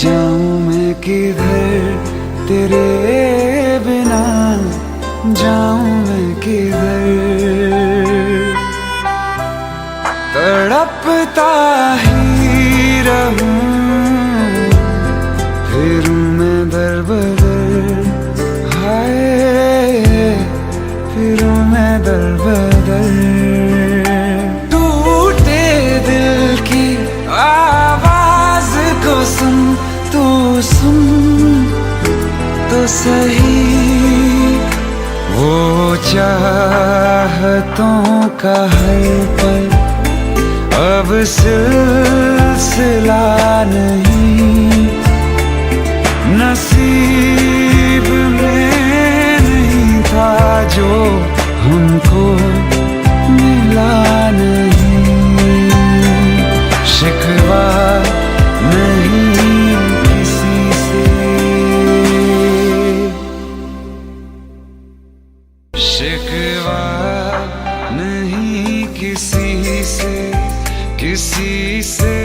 जाऊं मैं किधर तेरे बिना, जाऊं मैं किधर, तड़पता ही रहूं, फिरूं मैं दर बदर, हाय फिरूं मैं दर बदर। टूटे दिल की आवाज को सुन, तू सुन तो सही, वो चाहतों का हर पल अब सिलसिला नहीं, नसीब में नहीं था जो हमको मिला नहीं, शिकवा नहीं किसी से, शिकवा नहीं किसी से, किसी से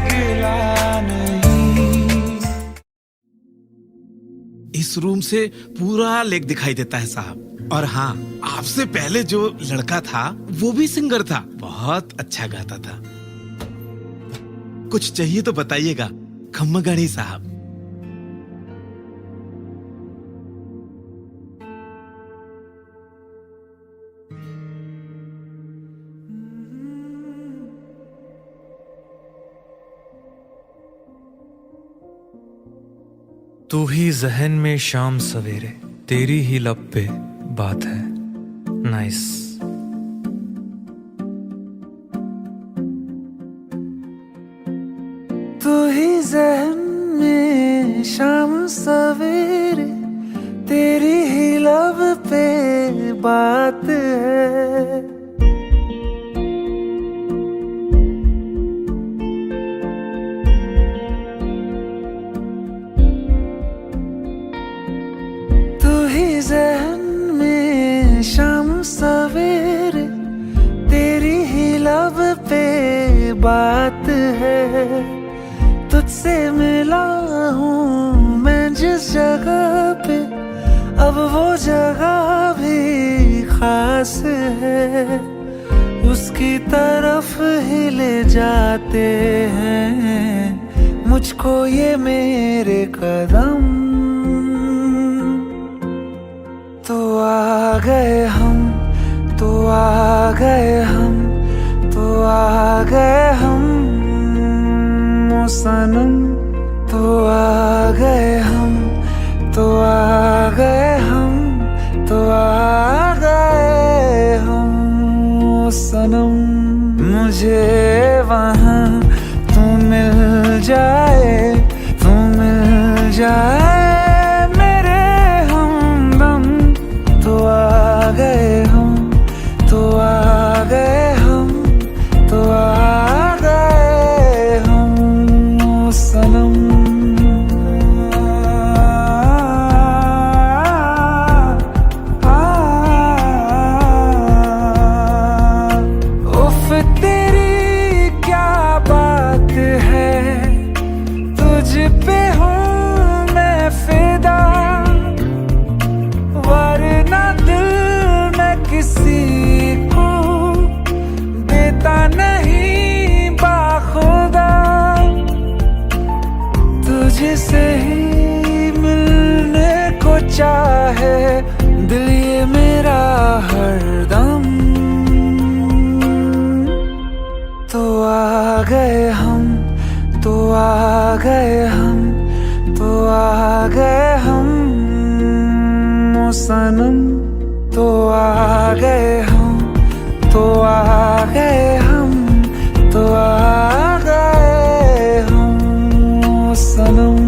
गिला नहीं। इस रूम से पूरा लेक दिखाई देता है साहब। और हाँ, आपसे पहले जो लड़का था वो भी सिंगर था, बहुत अच्छा गाता था। कुछ चाहिए तो बताइएगा खम्मगणी साहब। तू ही जहन में शाम सवेरे, तेरी ही लब पे बात है। नाइस। तू ही जहन में शाम सवेरे, तेरी ही लब पे बात है। बात है, तुझसे मिला हूँ मैं जिस जगह पे, अब वो जगह भी खास है, उसकी तरफ ही ले जाते हैं मुझको ये मेरे कदम। तो आ गए हम, तो आ गए हम, तो आ गए हम ओ सनम। तो आ गए हम, तो आ गए हम, तो आ गए हम ओ सनम। मुझे वहाँ तू मिल जाए, तू मिल जाए मेरे हमदम। तो आ गए हम, तो आ गए हम, तो आ गए हम ओ सनम। उफ तेरी क्या बात है, तुझ पे हूँ मैं फिदा, वरना दिल मैं किसी को देता नहीं बाखुदा। तुझसे ही मिलने को चाहे दिल ये मेरा हरदम। तो आ गए हम, तो आ गए हम, तो आ गए हम ओ सनम। तो आ गए हम, तो आ गए हम, तो आ गए हम ओ सनम।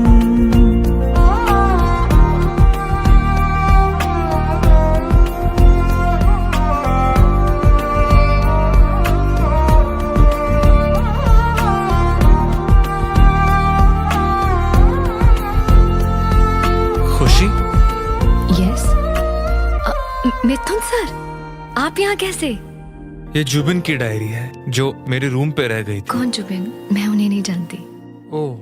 खुशी, यस। मिथुन सर, आप यहाँ कैसे? ये जुबिन की डायरी है जो मेरे रूम पे रह गई थी। कौन जुबिन? मैं उन्हें नहीं जानती। ओह,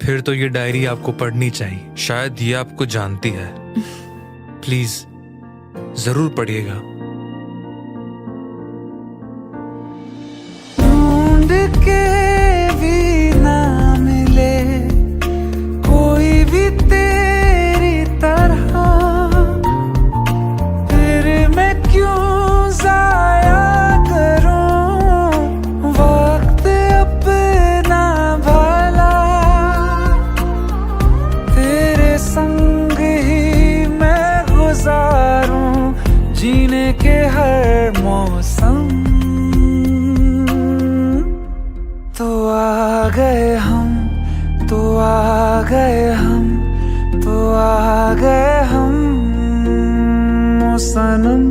फिर तो ये डायरी आपको पढ़नी चाहिए, शायद ये आपको जानती है। प्लीज जरूर पढ़िएगा। ढूंढ के भी ना मिले कोई भी तेरी तरह, फिर मैं क्यों जाया करूं वक्त अपना भला। तेरे संग ही मैं गुजारूं जीने के हर मौसम। तो आ गए हम, तो आ गए हम, तो आ गए हम ओ सनम।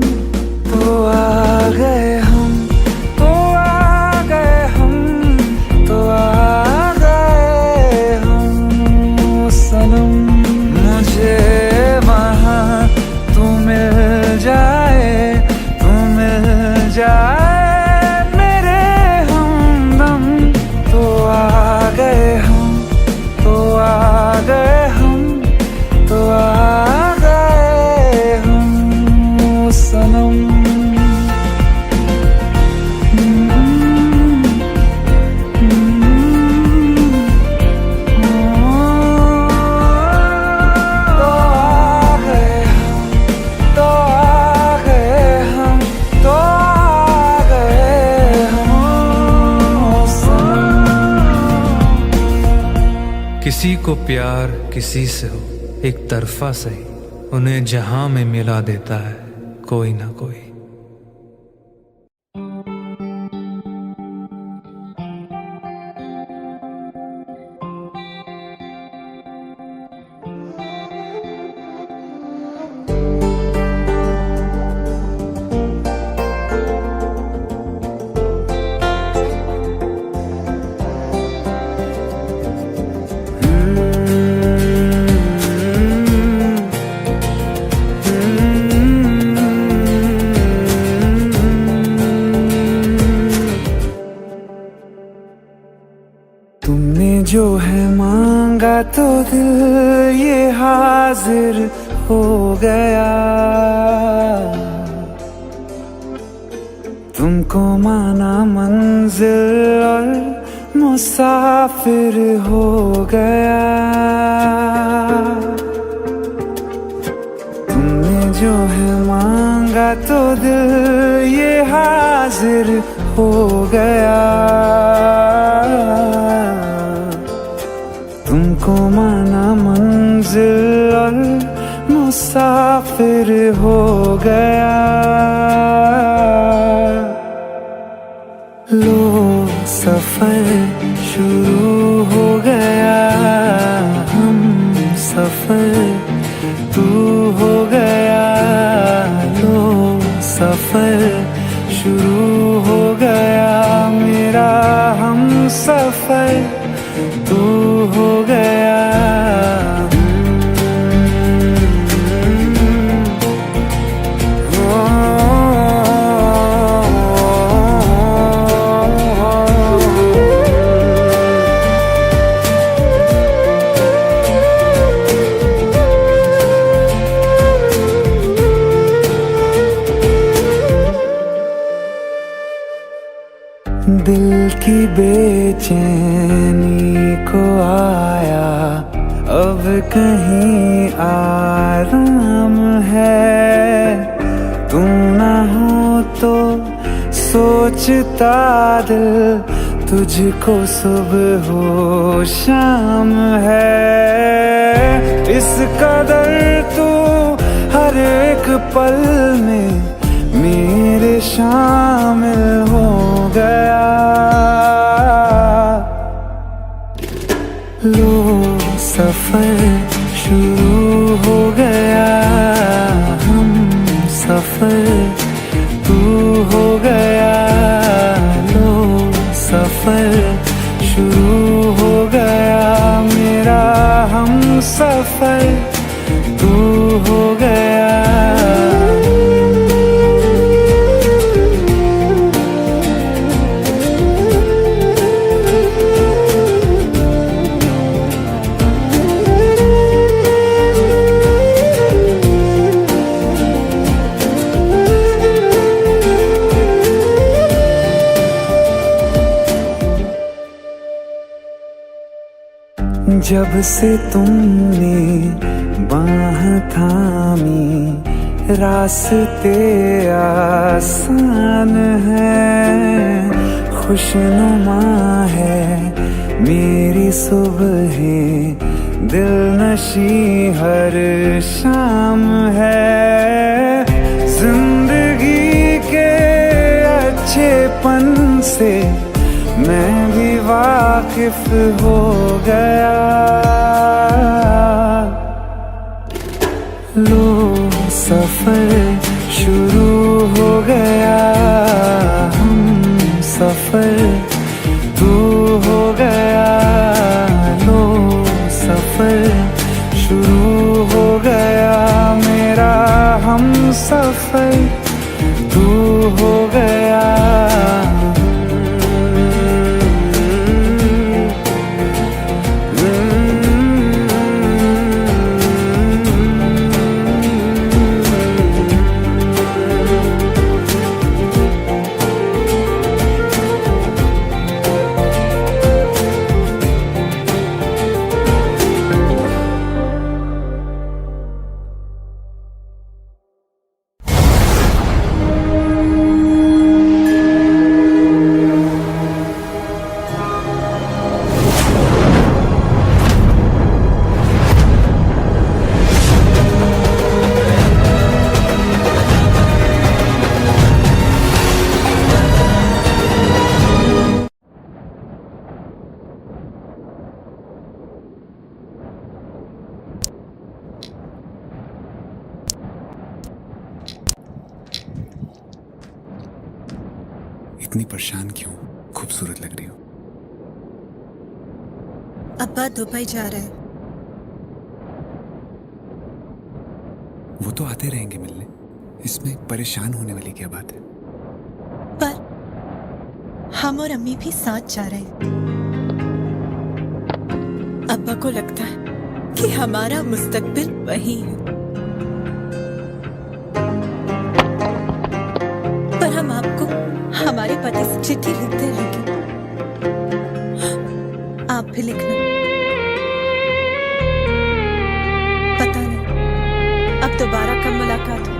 तो आ गए हम, तो आ गए हम, तो आ गए हम ओ सनम। मुझे वहाँ तू मिल जाए, तू मिल जाए मेरे हमदम। तो आ गए हम, तो आ गए हम, तो आ गए हम ओ सनम। तो आ गए हम, तो आ गए हम, तो आ गए हम ओ सनम। किसी को प्यार किसी से हो, एक तरफा सही, उन्हें जहां में मिला देता है कोई ना कोई। तुमने जो है मांगा तो दिल ये हाजिर हो गया, तुमको माना मंजिल और मुसाफिर हो गया। तुमने जो है मांगा तो दिल ये हाजिर हो गया, तुमको माना मंजिल और मुसाफिर हो गया। लो सफर शुरू हो गया, हम सफर तू हो गया। लो सफर शुरू हो गया, मेरा हम सफर तू हो गया। दिल की बेचैनी को आया अब कहीं आराम है। तू ना हो तो सोचता दिल तुझको सुबह हो शाम है। इस कदर तू हर एक पल में मेरे शामिल हो गया। लो सफर शुरू हो गया, हम सफर तू हो गया। लो सफर शुरू हो गया, मेरा हम सफर तू हो गया। जब से तुमने बाह थामी रास्ते आसान है। खुशनुमा है मेरी सुबहें, दिल नशी हर शाम है। जिंदगी के अच्छेपन से मैं भी वाकिफ हो गया। लो सफर शुरू हो गया, हम सफर तू हो गया। लो सफर शुरू हो गया, मेरा हम सफर तू हो गया। इतनी परेशान क्यों? खूबसूरत लग रही हो। अब्बा दुबई जा रहे हैं। वो तो आते रहेंगे मिलने, इसमें परेशान होने वाली क्या बात है? पर हम और अम्मी भी साथ जा रहे हैं। अब्बा को लगता है कि हमारा मुस्तकबिल वही है, पर हम आपको हमारे पति से चिट्ठी लिखते रहेंगे। आप भी लिखना। पता नहीं अब दोबारा कब मुलाकात हो।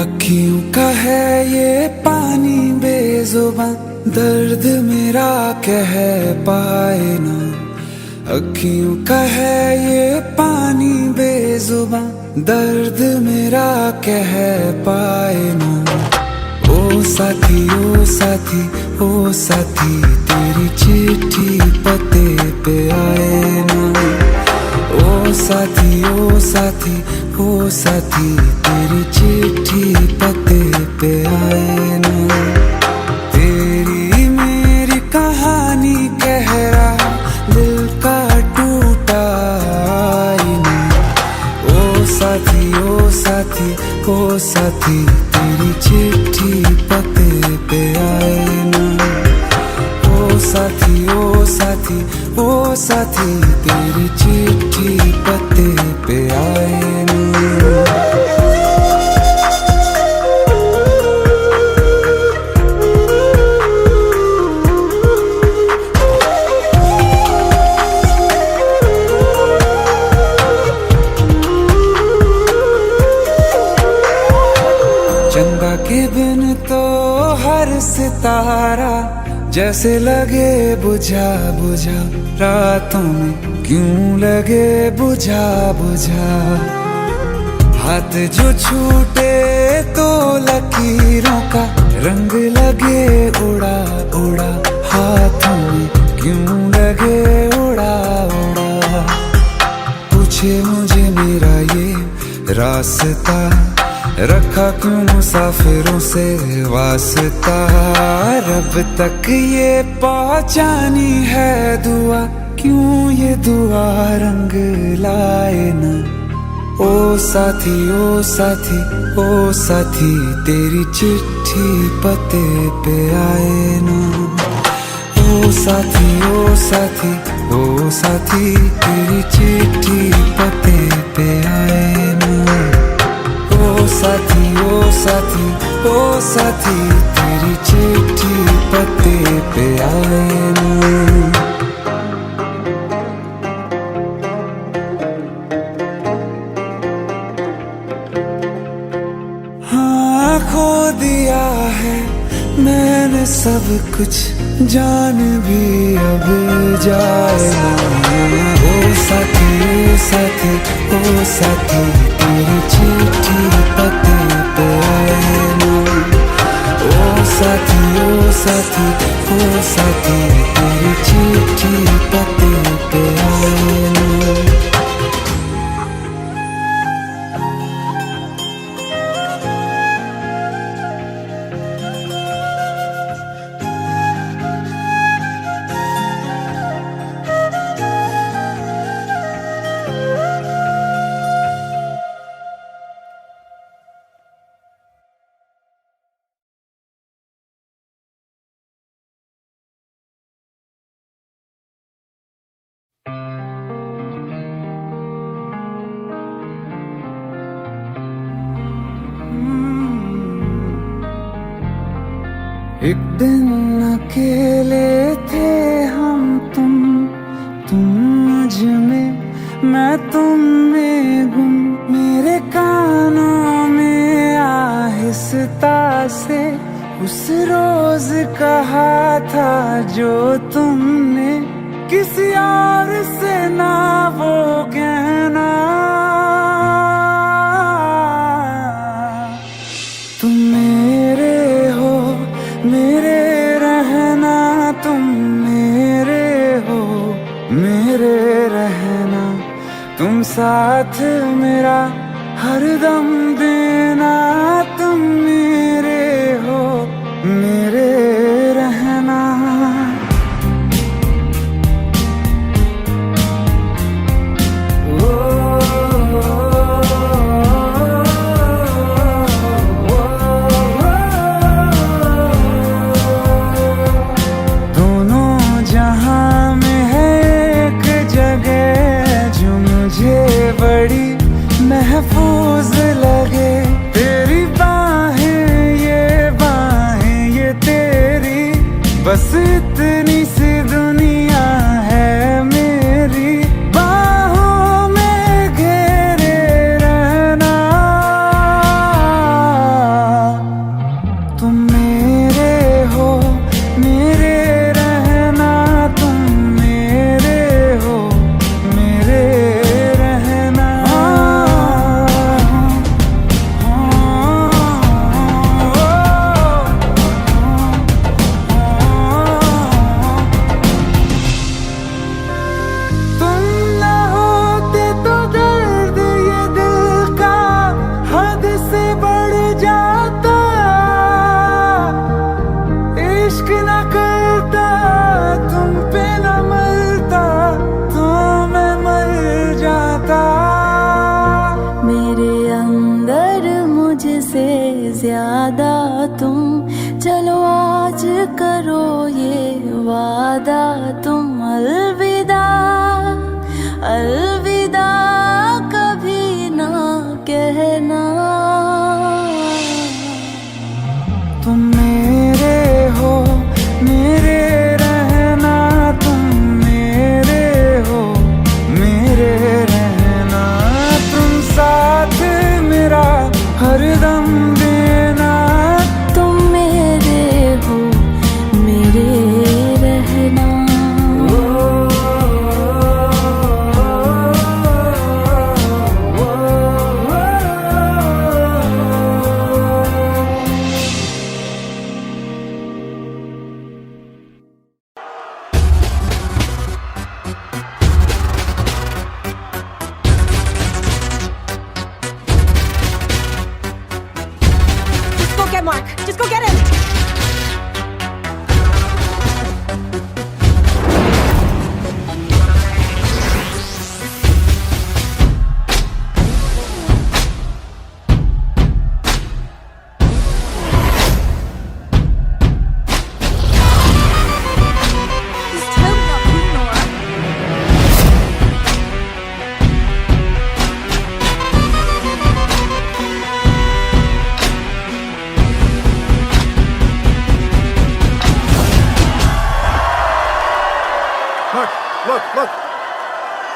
अखियों का है ये पानी बेजुबान, दर्द मेरा कह पाए ना। अखियों का है ये पानी बेजुबान, दर्द मेरा कह पाए ना। ओ साथी ओ साथी ओ साथी, तेरी चिट्ठी पते पे आए ना। ओ साथी ओ साथी ओ साथी, तेरी चिट्ठी पते पे आए ना। तेरी मेरी कहानी कह रहा दिल का टूटा आईना। ओ साथी ओ साथी ओ साथी, तेरी चिट्ठी पते पे आए ना। ओ साथी ओ साथी ओ साथी, तेरी चिट्ठी पते पे आए ना। चंदा के बिन तो हर सितारा जैसे लगे बुझा बुझा, रातों में क्यों लगे बुझा बुझा। हाथ जो छूटे तो लकीरों का रंग लगे उड़ा उड़ा, हाथों में क्यों लगे उड़ा उड़ा। पूछे मुझे मेरा ये रास्ता, रखा क्यों मुसाफिरों से वास्ता। रब तक ये पहुंचानी है दुआ, क्यों ये दुआ रंग लाए ना। ओ साथी ओ साथी ओ साथी, तेरी चिट्ठी पते पे आए ना। ओ साथी ओ साथी ओ साथी, तेरी चिट्ठी पते पे आए ना। ओ साथी ओ साथी ओ साथी, तेरी चिट्ठी पते पे आए ना। हाँ खो दिया है मैंने सब कुछ, जान भी अब जाए ना। ओ साथी ओ साथी ओ साथी, तेरी चिट्ठी पते पे आए ना। ओ साथी ओ साथी ओ साथी, तेरी चिट्ठी पते पे आए ना। एक दिन अकेले थे हम तुम मुझ में, मैं तुम में गुम। मेरे कानों में आहिस्ता से उस रोज कहा था जो तुमने, किसी और से ना वो कहना। तुम मेरे हो मेरे रहना, तुम मेरे हो मेरे रहना। तुम साथ मेरा हरदम देना, तुम मेरे हो मेरे रहना। ओ, ज्यादा तुम, चलो आज करो ये वादा तुम। अलविदा अलविदा कभी ना कहना। तुम मेरे हो, मेरे रहना, तुम मेरे हो, मेरे रहना। तुम साथ मेरा हरदम देना। तुम मेरे हो, मेरे रहना। Just go get him!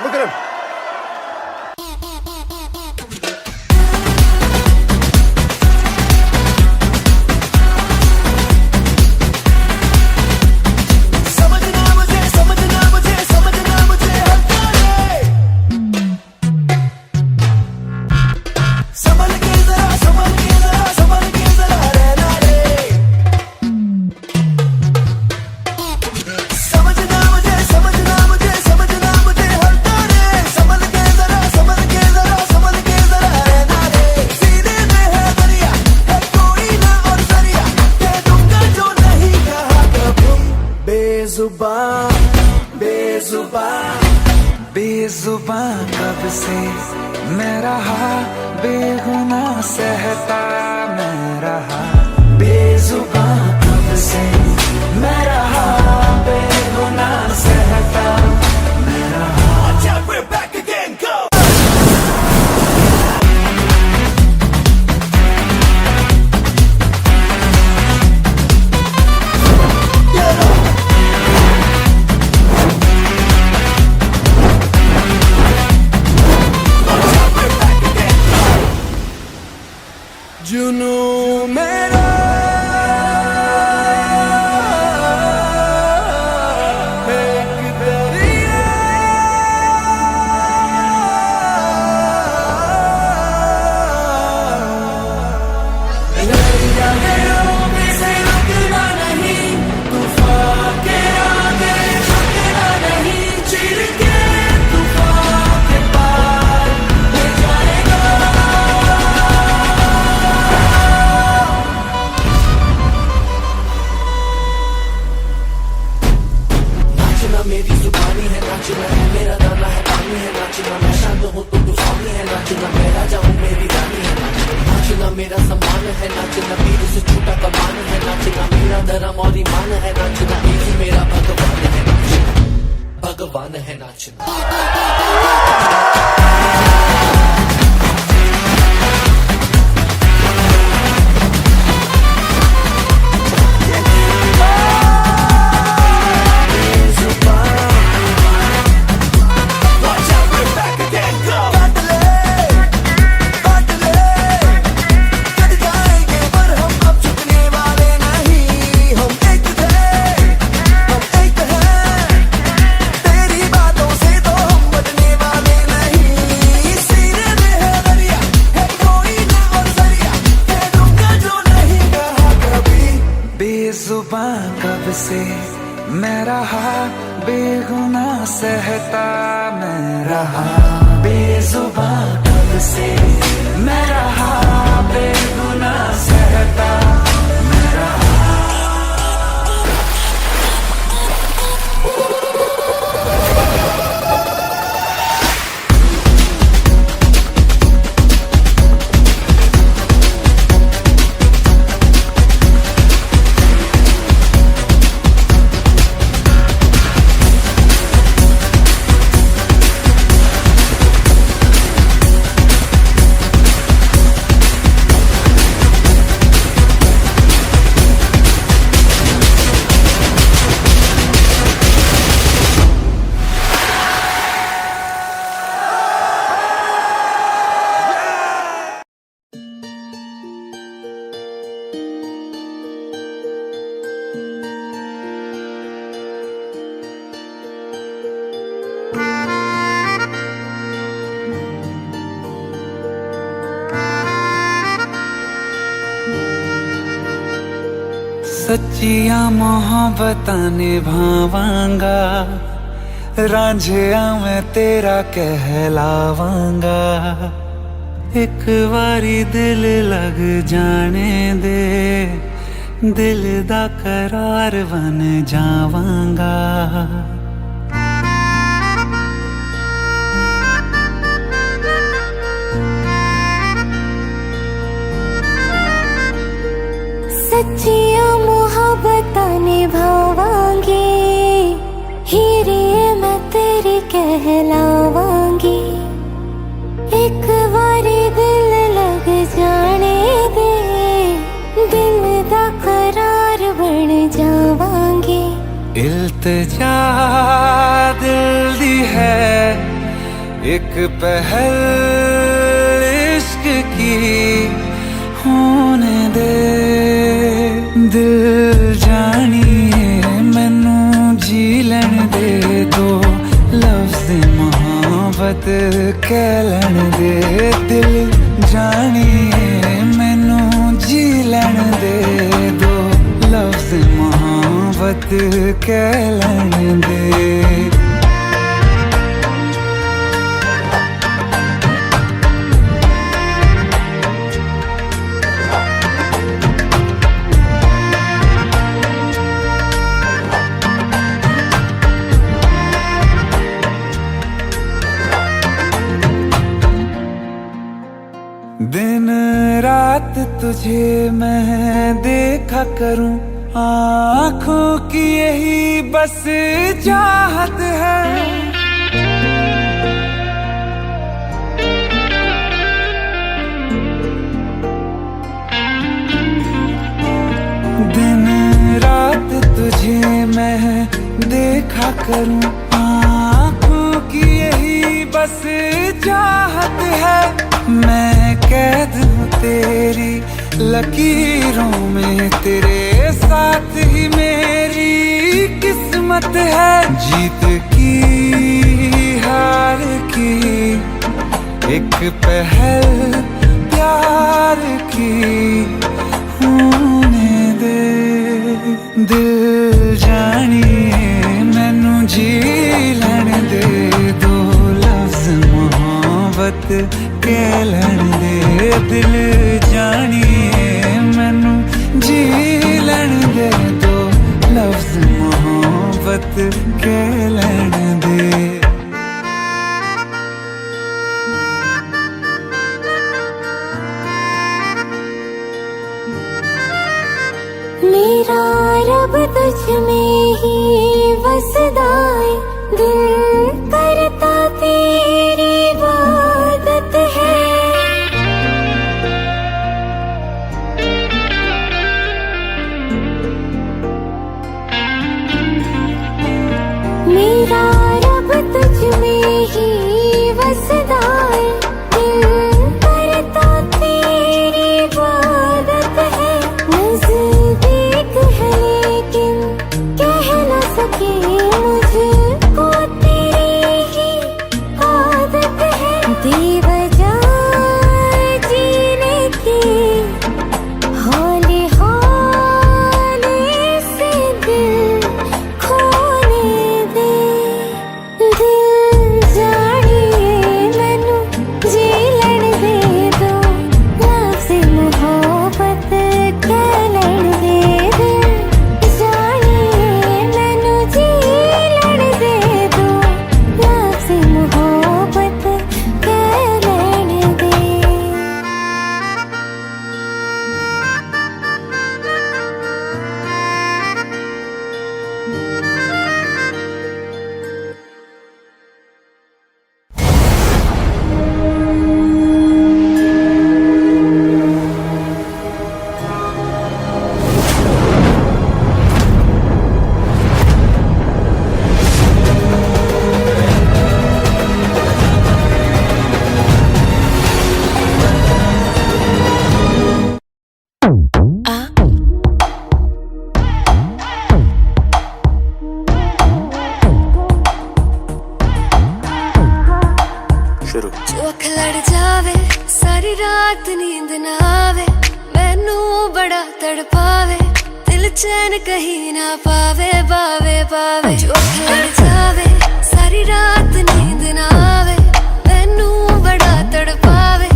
Look at him. Bezubaan कब से मैं रहा, बेगुनाह सहता मैं रहा। बेजुबां कब से मैं रहा, बेगुनाह सहता मैं रहा। We're back again, go! जुनू मेरा एक दरिया, दरिया में से रुकना नहीं, तूफान के आगे झुकना नहीं। चीर के तूफान के पार ले जाएगा। मेरी जुबानी है नाचना है, मेरा गाना है पानी है नाचना। मैं शांत हूँ तो तू सामने है नाचना। मैं राजा हूँ मेरी रानी है नाचना। मेरा सम्मान है नाचना, वीर से छूटा कमान है नाचना। मेरा धर्म और ईमान है नाचना। यही मेरा भगवान है नाचना, भगवान है नाचना। बेजुबां कब से मैं रहा, बेगुनाह सहता मैं रहा। बेजुबां कब से मैं रहा, बेगुनाह सहता मैं रहा। सच्चिया मोहब्बतां निभावांगा, रांझिया मैं तेरा कहलावांगा। एक बारी दिल लग जाने दे, दिल दा करार बन जावांगा। सच्चिया मोहब्बतां निभावांगी, हीरे मैं तेरी कहलावांगी। एक बारी दिल लग जाने दे, दिल दा करार बन जावांगी। इल्तिजा दिल दी है एक पहल इश्क की, होने दे दिल जानिए मैनू जी लैन दे। दो लफ्ज़ मोहब्बत कह लैन दे, दिल जानिए मैनू जी लैन दे। दो लफ्ज़ मोहब्बत कह लैन दे। दिन रात तुझे मैं देखा करूं, आँखों की यही बस चाहत है। दिन रात तुझे मैं देखा करूं, आँखों की यही बस चाहत है। मैं कैद हूँ तेरी लकीरों में, तेरे साथ ही मेरी किस्मत है। जीत की हार की एक पहल प्यार की, होने दे दिल जानिए मैनू जी लैन दे। दो लफ्ज़ मोहब्बत कह लैन दे, दिल जानिए मैनू जी लैन दे। दो लफ्ज़ मोहब्बत कह लैन दे। मेरा रब तुझ में ही वसदा है, दिल करता तेरी इबादत है। मेरा रब तुझ में ही वसदा है, दिल करता तेरी इबादत है। नज़दीक है लेकिन कह न सके, मुझको तेरी ही आदत है। बेवजह जीने की हौले हौले से दिल खोने दे। दिल जानिए मैनू जी लैन दे। दो लफ्ज़ मोहब्बत कह लैन दे। दिल जानिए मैनू जी लैन दे। दो लफ्ज़ मोहब्बत कह लैन दे। जो अख लड़ जावे सारी रात नींद ना आवे, मैनू बड़ा तड़पावे। दिल दिल चैन कहीं ना पावे पावे पावे जो लड़ जावे सारी रात नींद ना आवे मैनू बड़ा तड़पावे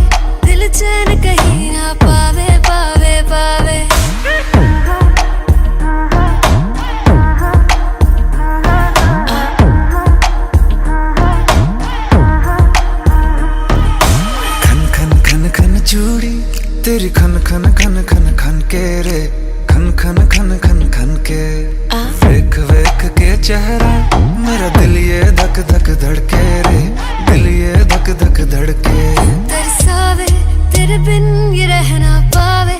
दिल चैन कहीं ना पावे पावे पावे चूड़ी तेरी खन खन खन खन खन के रे खन खन खन खन खन के वेख वेख के चेहरा मेरा दिल ये धक धक धड़के रे दिल ये धक धक धड़के तरसावे तेरे बिन ये रह ना पावे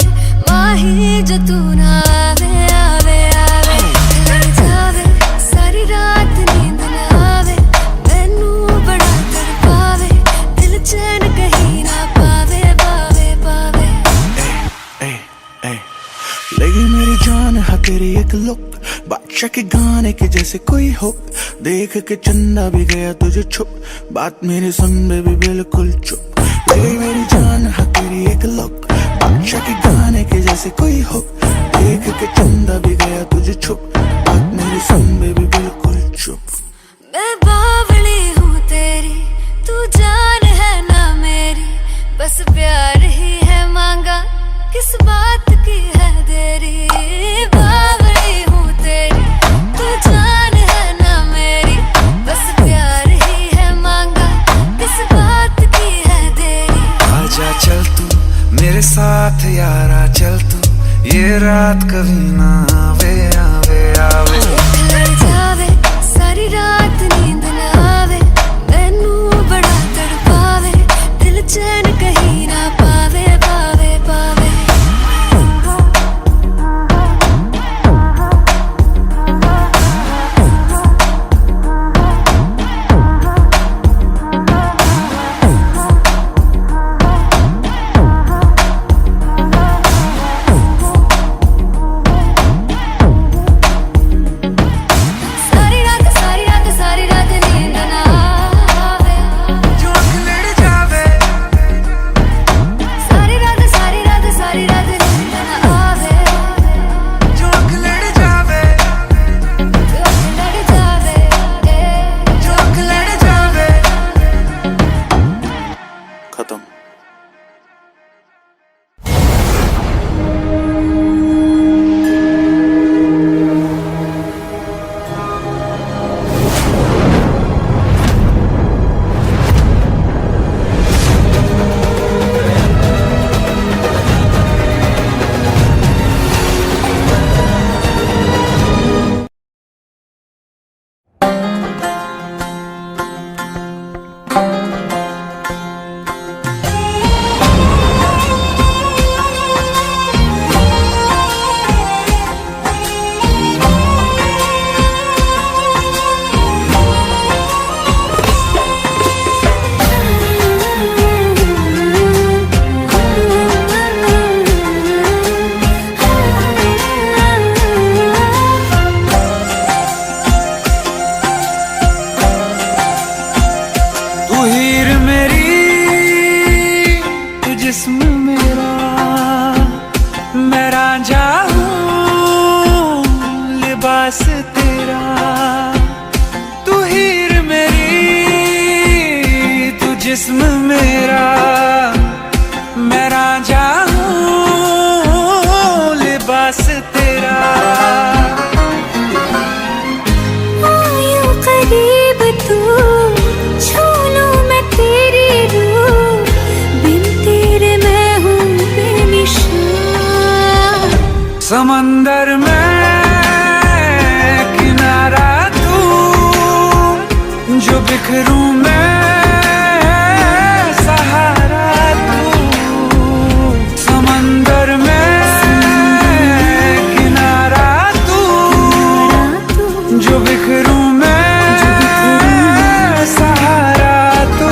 माही जो तू ना आवे आवे आवे लड़ जावे सारी रात नींद ना आवे मैनू बड़ा तड़पावे दिल चैन कहीं ना पावे पावे पावे लगी मेरी जान है तेरी एक लुक बादशाह के गाने के जैसे कोई हो देख के चंदा भी गया तुझे छुप बात मेरे सुन में भी बिल्कुल चुप लगी मेरी जान है तेरी एक लुक बादशाह के गाने के जैसे कोई हो देख के चंदा भी गया तुझे छुप बात मेरे सुन में भी बिल्कुल चुप मैं बावली हूँ तेरी तू जान है ना मेरी बस प्यार ही है मांगा किस बात की है देरी बावली हूँ तेरी तू जान है ना मेरी बस प्यार ही है मांगा किस बात की है देरी आजा चल तू मेरे साथ यारा चल तू ये रात कभी ना आवे आवे आवे लड़ जावे सारी रात नींद ना आवे मैनू बड़ा तड़पावे दिल चैन कहीं ना पावे पावे पावे सारी रात नींद ना आवे जो लड़ जावे सारी रात नींद ना आवे जो लड़ जावे लड़ जावे जो लड़ जावे खत्म जिस्म मेरा मैं रांझा हूँ लिबास तेरा तू हीर मेरी तू जिस्म मेरा मैं रांझा हूँ लिबास तेरा आयो करीब तू छू लूं मैं तेरी रूह बिन तेरे मैं हूँ बेनिशान समंदर में किनारा तू जो बिखरूं मैं सहारा तू समंदर में किनारा तू जो बिखरूं मैं सहारा तू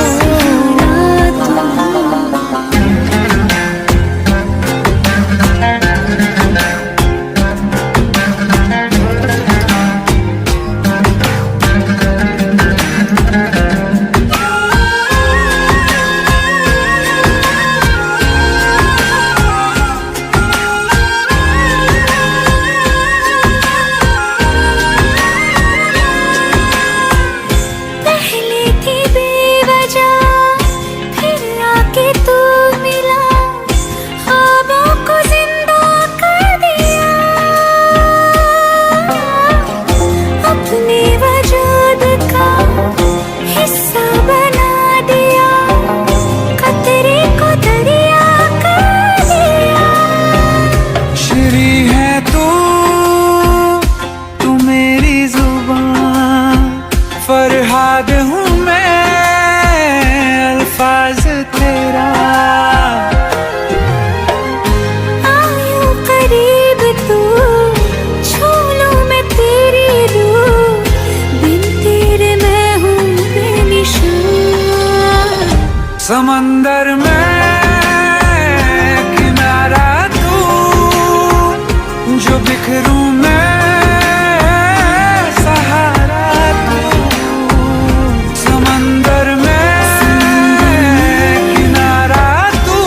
समंदर में किनारा तू, जो बिखरूं मैं सहारा तू। समंदर में किनारा तू,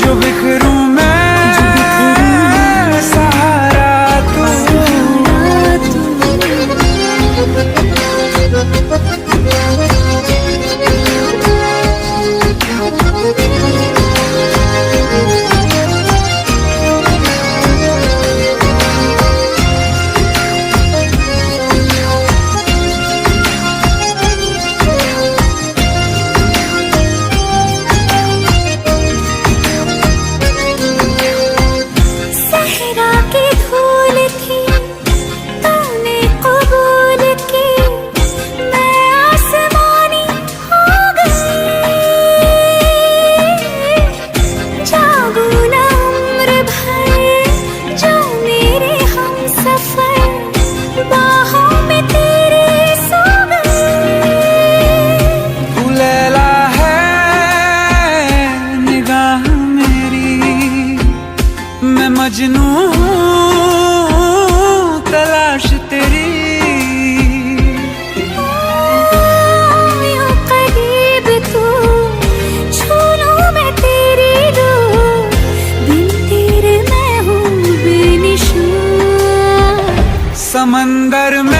जो बिखरूं मैं सहारा तू। सहरा की धूल थी तूने कबूल की, मैं आसमानी हो गई। जागू न उम्र भर जो मेरे हम सफर, बाहों में तेरे सो गई। तू लैला है निगाह मेरी, मैं मजनू तलाश तेरी। यूं करीब तू, छू लूं मैं तेरी रूह, बिन तेरे मैं हूँ बेनिशान। समंदर में